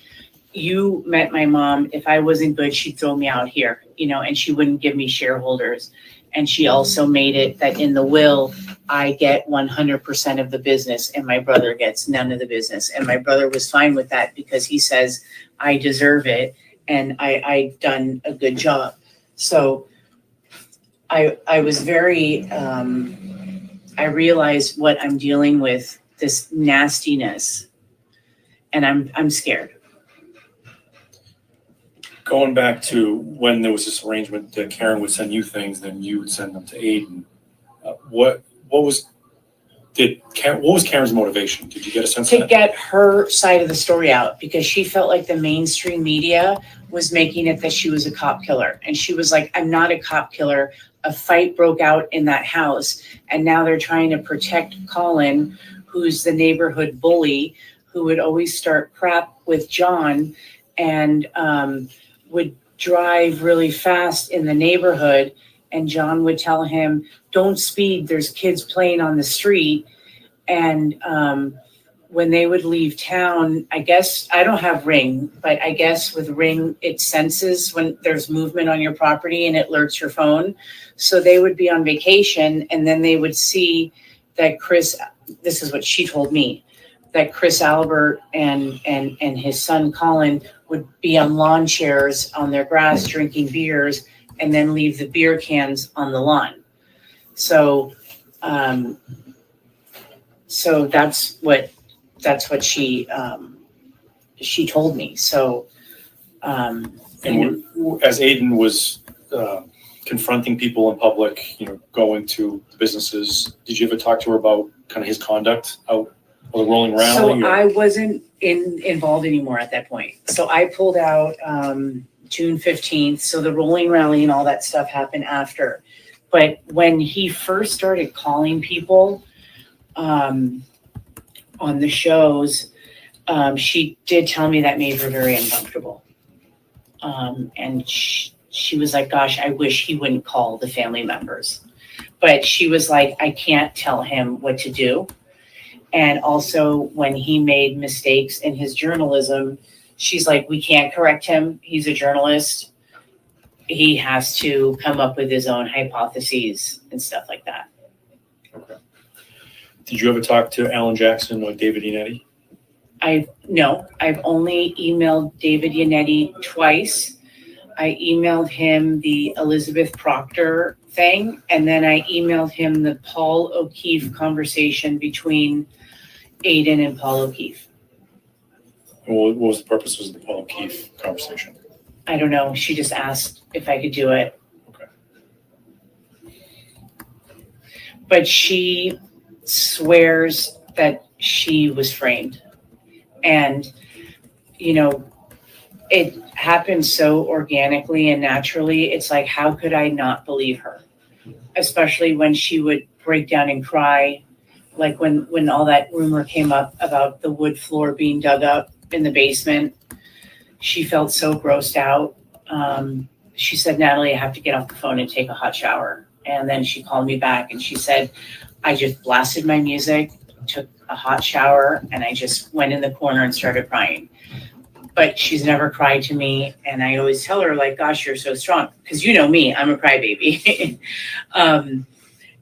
You met my mom. If I wasn't good, she'd throw me out here, and she wouldn't give me shareholders. And she also made it that in the will, I get 100% of the business and my brother gets none of the business. And my brother was fine with that because he says, I deserve it and I done a good job. So I was very, I realized what I'm dealing with, this nastiness, and I'm scared. Going back to when there was this arrangement that Karen would send you things, then you would send them to Aiden. What was Karen's motivation? Did you get a sense of To that? get her side of the story out, because she felt like the mainstream media was making it that she was a cop killer. And she was like, I'm not a cop killer. A fight broke out in that house. And now they're trying to protect Colin, who's the neighborhood bully, who would always start crap with John and would drive really fast in the neighborhood. And John would tell him, don't speed, there's kids playing on the street. And when they would leave town, I guess, I don't have Ring, but I guess with Ring, it senses when there's movement on your property and it alerts your phone. So they would be on vacation and then they would see that this is what she told me, that Chris Albert and his son Colin would be on lawn chairs on their grass drinking beers and then leave the beer cans on the lawn. So so that's what she told me. So And as Aiden was confronting people in public, going to the businesses, did you ever talk to her about kind of his conduct out of the rolling rally? So I wasn't involved anymore at that point. So I pulled out June 15th. So the rolling rally and all that stuff happened after. But when he first started calling people on the shows, she did tell me that made her very uncomfortable. And she was like, gosh, I wish he wouldn't call the family members. But she was like, I can't tell him what to do. And also when he made mistakes in his journalism, she's like, we can't correct him. He's a journalist. He has to come up with his own hypotheses and stuff like that. Okay. Did you ever talk to Alan Jackson or David Yannetti? No, I've only emailed David Yannetti twice. I emailed him the Elizabeth Proctor thing, and then I emailed him the Paul O'Keefe conversation between Aiden and Paul O'Keefe. And what was the purpose of the Paul O'Keefe conversation? I don't know. She just asked if I could do it. Okay. But she swears that she was framed. And, it happened so organically and naturally. It's like, how could I not believe her? Especially when she would break down and cry. Like when all that rumor came up about the wood floor being dug up in the basement, she felt so grossed out. She said, Natalie, I have to get off the phone and take a hot shower. And then she called me back and she said, I just blasted my music, took a hot shower, and I just went in the corner and started crying. But she's never cried to me. And I always tell her, like, gosh, you're so strong. Because you know me, I'm a crybaby. And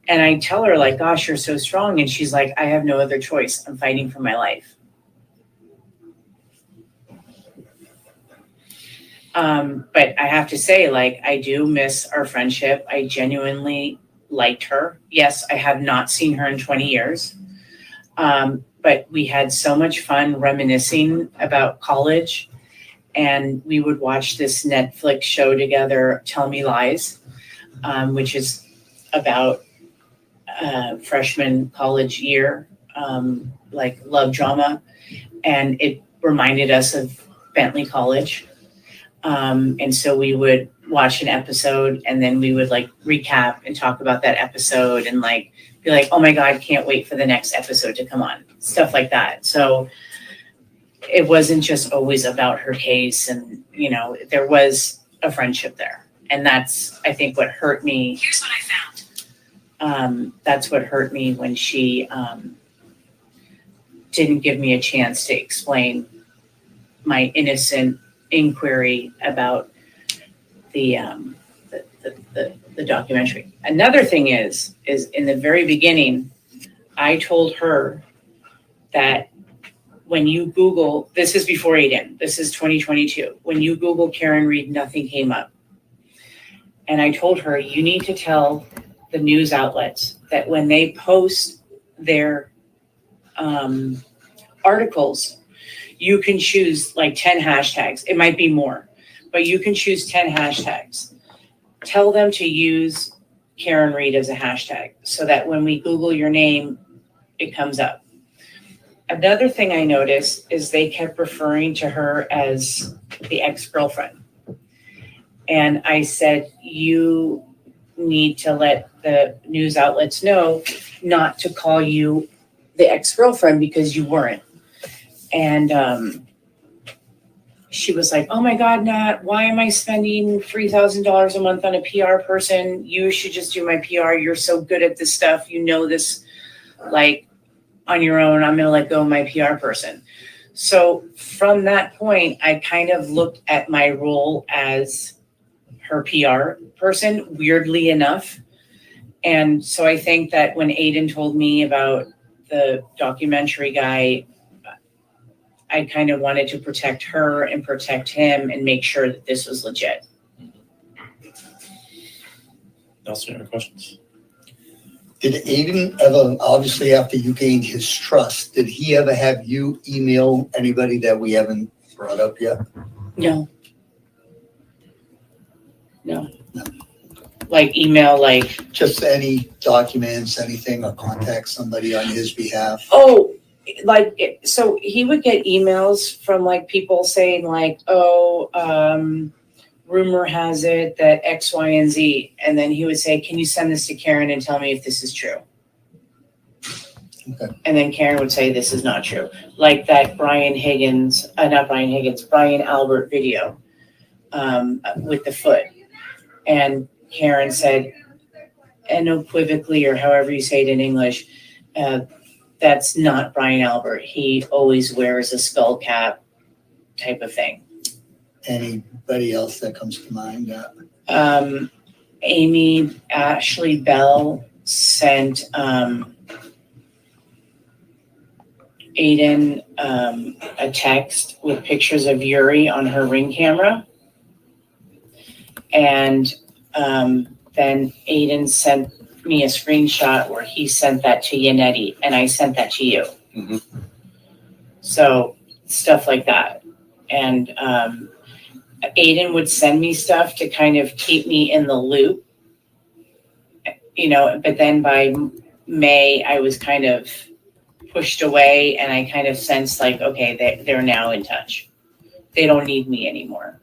I tell her, like, gosh, you're so strong. And she's like, I have no other choice. I'm fighting for my life. But I have to say, like, I do miss our friendship. I genuinely liked her. Yes, I have not seen her in 20 years. But we had so much fun reminiscing about college. And we would watch this Netflix show together, Tell Me Lies, which is about freshman college year, like love drama, and it reminded us of Bentley College. And so we would watch an episode and then we would like recap and talk about that episode and like be like, oh my God, can't wait for the next episode to come on. Stuff like that. So it wasn't just always about her case, and you know, there was a friendship there. And that's, I think, what hurt me. Here's what I found. That's what hurt me when she didn't give me a chance to explain my innocent inquiry about the documentary. Another thing is in the very beginning, I told her that when you Google, this is before Aiden, this is 2022. When you Google Karen Reed, nothing came up. And I told her, you need to tell the news outlets that when they post their articles, you can choose like 10 hashtags. It might be more, but you can choose 10 hashtags. Tell them to use Karen Reed as a hashtag so that when we Google your name, it comes up. Another thing I noticed is they kept referring to her as the ex-girlfriend. And I said, you need to let the news outlets know not to call you the ex-girlfriend because you weren't. And she was like, oh my God, Nat, why am I spending $3,000 a month on a PR person? You should just do my PR. You're so good at this stuff. You know this, like, on your own. I'm going to let go of my PR person. So from that point, I kind of looked at my role as her PR person, weirdly enough. And so I think that when Aiden told me about the documentary guy, I kind of wanted to protect her and protect him and make sure that this was legit. Nelson, any questions? Did Aiden ever, obviously after you gained his trust, did he ever have you email anybody that we haven't brought up yet? No. Like email, like. Just any documents, anything, or contact somebody on his behalf? Oh, like, so he would get emails from like people saying like, oh, rumor has it that X, Y, and Z. And then he would say, can you send this to Karen and tell me if this is true? Okay. And then Karen would say, this is not true. Like that Brian Albert video with the foot. And Karen said, unequivocally, or however you say it in English, that's not Brian Albert. He always wears a skull cap type of thing. Anybody else that comes to mind? Amy Ashley Bell sent Aiden a text with pictures of Yuri on her Ring camera. And then Aiden sent me a screenshot where he sent that to Yannetti and I sent that to you. Mm-hmm. So stuff like that. And Aiden would send me stuff to kind of keep me in the loop, you know, but then by May I was kind of pushed away and I kind of sensed like, okay, they're now in touch. They don't need me anymore.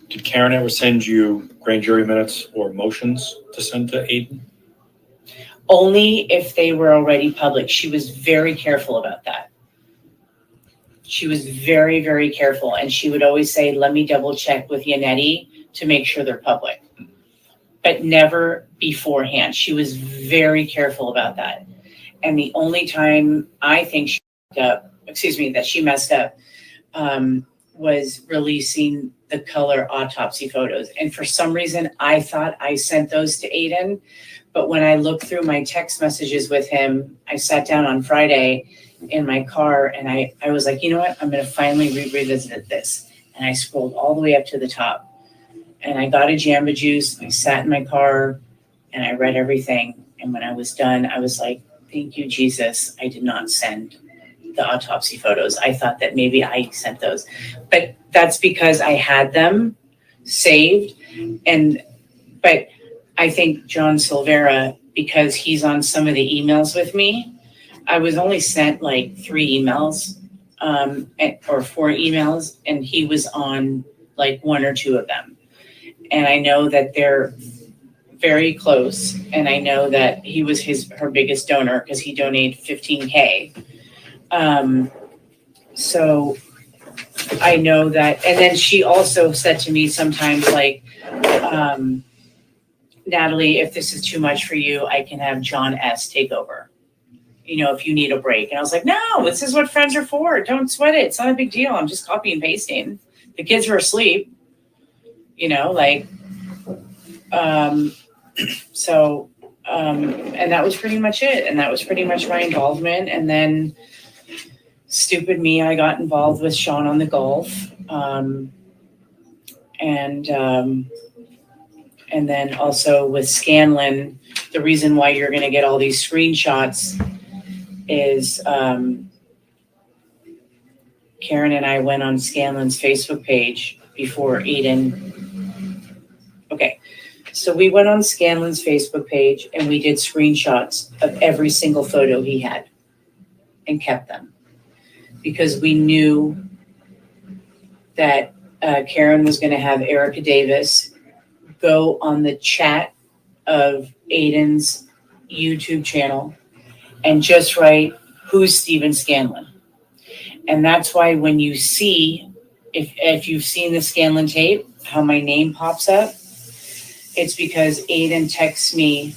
Did Karen ever send you grand jury minutes or motions to send to Aiden? Only if they were already public. She was very careful about that. She was very, very careful. And she would always say, let me double check with Yannetti to make sure they're public. But never beforehand. She was very careful about that. And the only time I think she messed up was releasing the color autopsy photos. And for some reason, I thought I sent those to Aiden. But when I looked through my text messages with him, I sat down on Friday in my car and I was like, you know what? I'm going to finally revisit this. And I scrolled all the way up to the top. And I got a Jamba Juice. I sat in my car and I read everything. And when I was done, I was like, thank you, Jesus. I did not send the autopsy photos. I thought that maybe I sent those. But that's because I had them saved. But I think John Silvera, because he's on some of the emails with me, I was only sent like 3 emails or 4 emails, and he was on like 1 or 2 of them. And I know that they're very close, and I know that he was her biggest donor because he donated $15K. So I know that, and then she also said to me sometimes like, Natalie, if this is too much for you, I can have John S. take over, if you need a break. And I was like, no, this is what friends are for. Don't sweat it. It's not a big deal. I'm just copy and pasting. The kids are asleep, so, and that was pretty much it. And that was pretty much my involvement. And then stupid me, I got involved with Sean on the golf. And then also with Scanlon, the reason why you're going to get all these screenshots is Karen and I went on Scanlon's Facebook page before Aiden. Okay, so we went on Scanlon's Facebook page and we did screenshots of every single photo he had and kept them because we knew that Karen was going to have Erica Davis go on the chat of Aiden's YouTube channel and just write, who's Steven Scanlon? And that's why when you see, if you've seen the Scanlon tape, how my name pops up, it's because Aiden texts me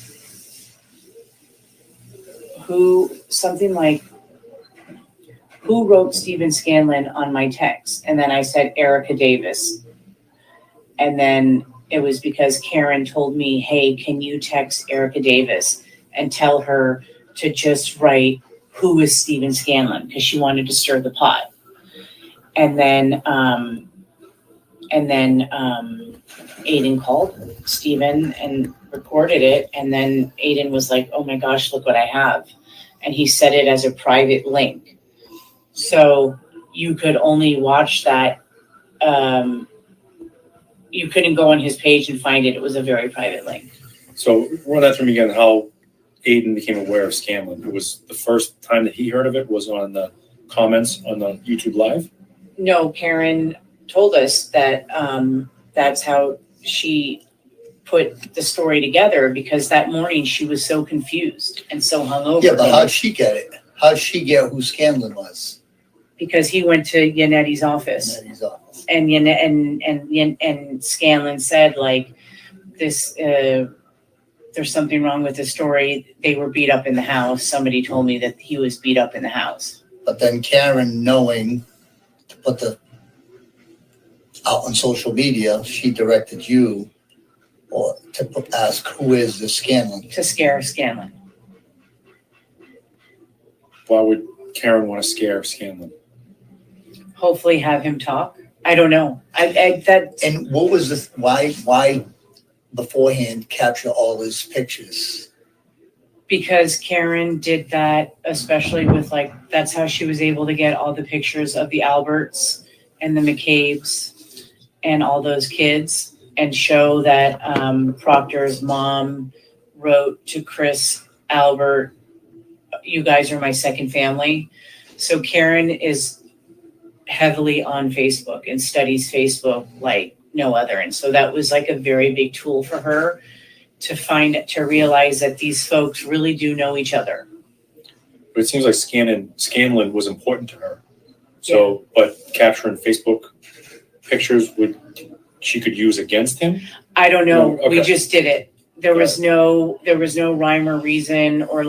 something like, who wrote Steven Scanlon on my text? And then I said, Erica Davis. And then it was because Karen told me, hey, can you text Erica Davis and tell her to just write, who is Steven Scanlon? Because she wanted to stir the pot. And then Aiden called Steven and recorded it. And then Aiden was like, oh my gosh, look what I have. And he set it as a private link. So you could only watch that. You couldn't go on his page and find it. It was a very private link. So run that through me again, how Aiden became aware of Scanlon. It was the first time that he heard of it was on the comments on the YouTube Live? No, Karen told us that that's how she put the story together because that morning she was so confused and so hungover. Yeah, but how'd she get it? How'd she get who Scanlon was? Because he went to Yannetti's office. And and Scanlon said, like, this, there's something wrong with the story. They were beat up in the house. Somebody told me that he was beat up in the house. But then Karen, knowing to put out on social media, she directed you or to ask who is the Scanlon? To scare Scanlon. Why would Karen want to scare Scanlon? Hopefully have him talk. I don't know. And what was why beforehand capture all his pictures? Because Karen did that, especially with that's how she was able to get all the pictures of the Alberts and the McCabe's and all those kids and show that Proctor's mom wrote to Chris Albert, you guys are my second family. So Karen is heavily on Facebook and studies Facebook like no other. And so that was a very big tool for her to realize that these folks really do know each other. But it seems like Scanlon was important to her. So, yeah. But capturing Facebook pictures she could use against him? I don't know. No? Okay. We just did it. There was no rhyme or reason or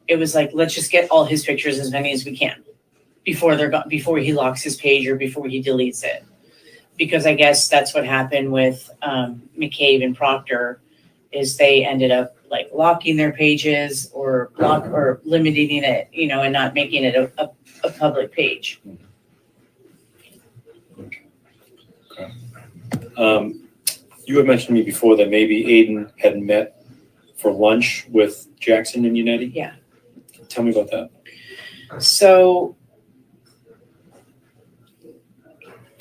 it was let's just get all his pictures, as many as we can, before he locks his page or before he deletes it. Because I guess that's what happened with McCabe and Proctor, is they ended up locking their pages or limiting it, and not making it a public page. Okay. You had mentioned to me before that maybe Aiden had met for lunch with Jackson and Yannetti. Yeah. Tell me about that. So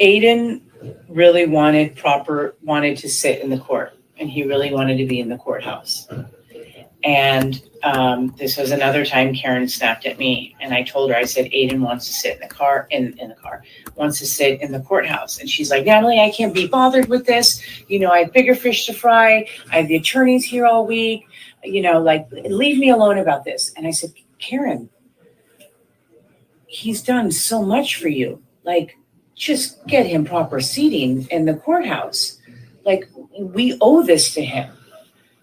Aiden really wanted to sit in the court and he really wanted to be in the courthouse. And this was another time Karen snapped at me, and I told her, I said, Aiden wants to sit in the car, wants to sit in the courthouse. And she's like, Natalie, I can't be bothered with this. You know, I have bigger fish to fry. I have the attorneys here all week. You know, like, leave me alone about this. And I said, Karen, he's done so much for you. Like, just get him proper seating in the courthouse. Like, we owe this to him.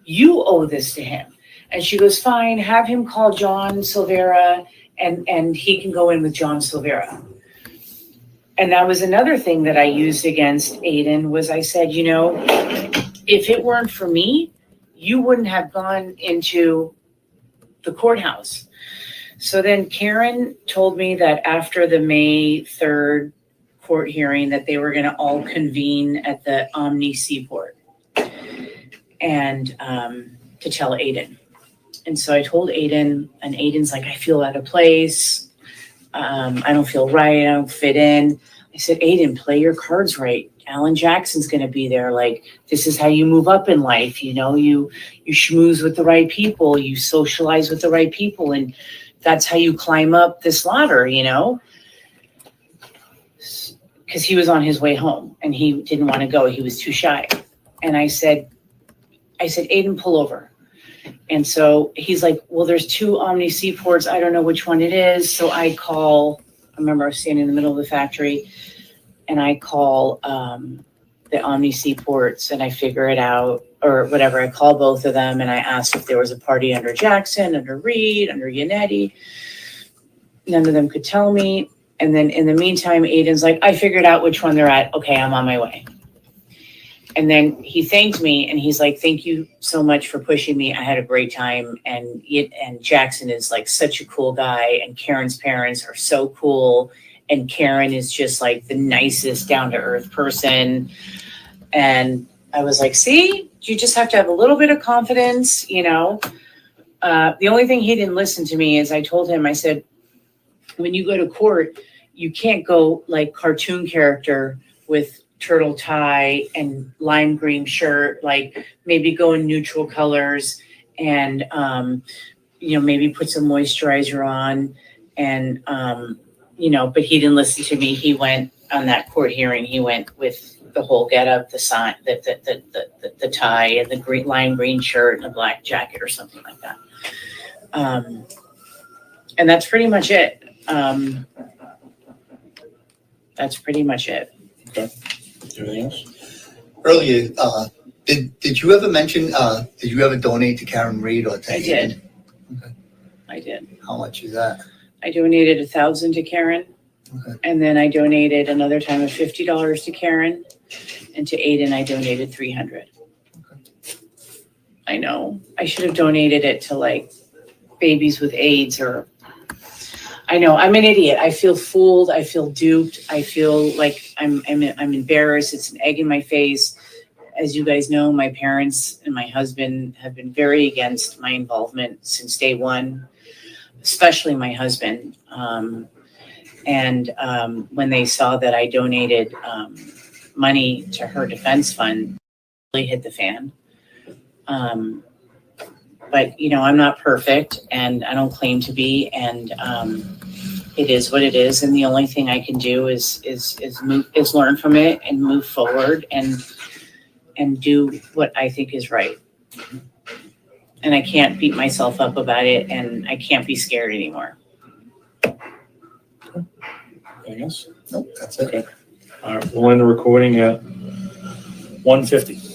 You owe this to him. And she goes, fine, have him call John Silvera and he can go in with John Silvera. And that was another thing that I used against Aiden was I said, you know, if it weren't for me, you wouldn't have gone into the courthouse. So then Karen told me that after the May 3rd court hearing that they were going to all convene at the Omni Seaport and to tell Aiden. And so I told Aiden, and Aiden's like, I feel out of place. I don't feel right. I don't fit in. I said, Aiden, play your cards right. Alan Jackson's going to be there. Like, this is how you move up in life. You know, you schmooze with the right people. You socialize with the right people. And that's how you climb up this ladder, you know? Because he was on his way home and he didn't want to go. He was too shy. And I said, Aiden, pull over. And so he's like, well, there's 2 Omni Seaports. I don't know which one it is. So I remember I was standing in the middle of the factory and I call the Omni Seaports and I figure it out or whatever. I call both of them and I asked if there was a party under Jackson, under Reed, under Yannetti. None of them could tell me. And then in the meantime, Aiden's like, I figured out which one they're at. Okay, I'm on my way. And then he thanked me and he's like, thank you so much for pushing me. I had a great time. And Jackson is like such a cool guy. And Karen's parents are so cool. And Karen is just like the nicest down to earth person. And I was like, see, you just have to have a little bit of confidence, you know. The only thing he didn't listen to me is I told him, I said, when you go to court, you can't go like cartoon character with turtle tie and lime green shirt, like maybe go in neutral colors and, you know, maybe put some moisturizer on and, you know, but he didn't listen to me. He went on that court hearing. He went with the whole getup, the sign, the tie and the green lime green shirt and a black jacket or something like that. And that's pretty much it. That's pretty much it. Okay. Anything else? Earlier, did you ever mention, did you ever donate to Karen Reed or to I Aiden? did. Okay. I did. How much is that? I donated $1,000 to Karen. Okay. And then I donated another time of $50 to Karen. And to Aiden, I donated $300. Okay. I know. I should have donated it to like babies with AIDS or I know. I'm an idiot. I feel fooled. I feel duped. I feel like I'm embarrassed. It's an egg in my face. As you guys know, my parents and my husband have been very against my involvement since day one, especially my husband. When they saw that I donated money to her defense fund, it really hit the fan. But, you know, I'm not perfect and I don't claim to be. And it is what it is. And the only thing I can do is learn from it and move forward and do what I think is right. And I can't beat myself up about it and I can't be scared anymore. Anything else? Nope, that's it. Okay. All right, we'll end the recording at 1:50.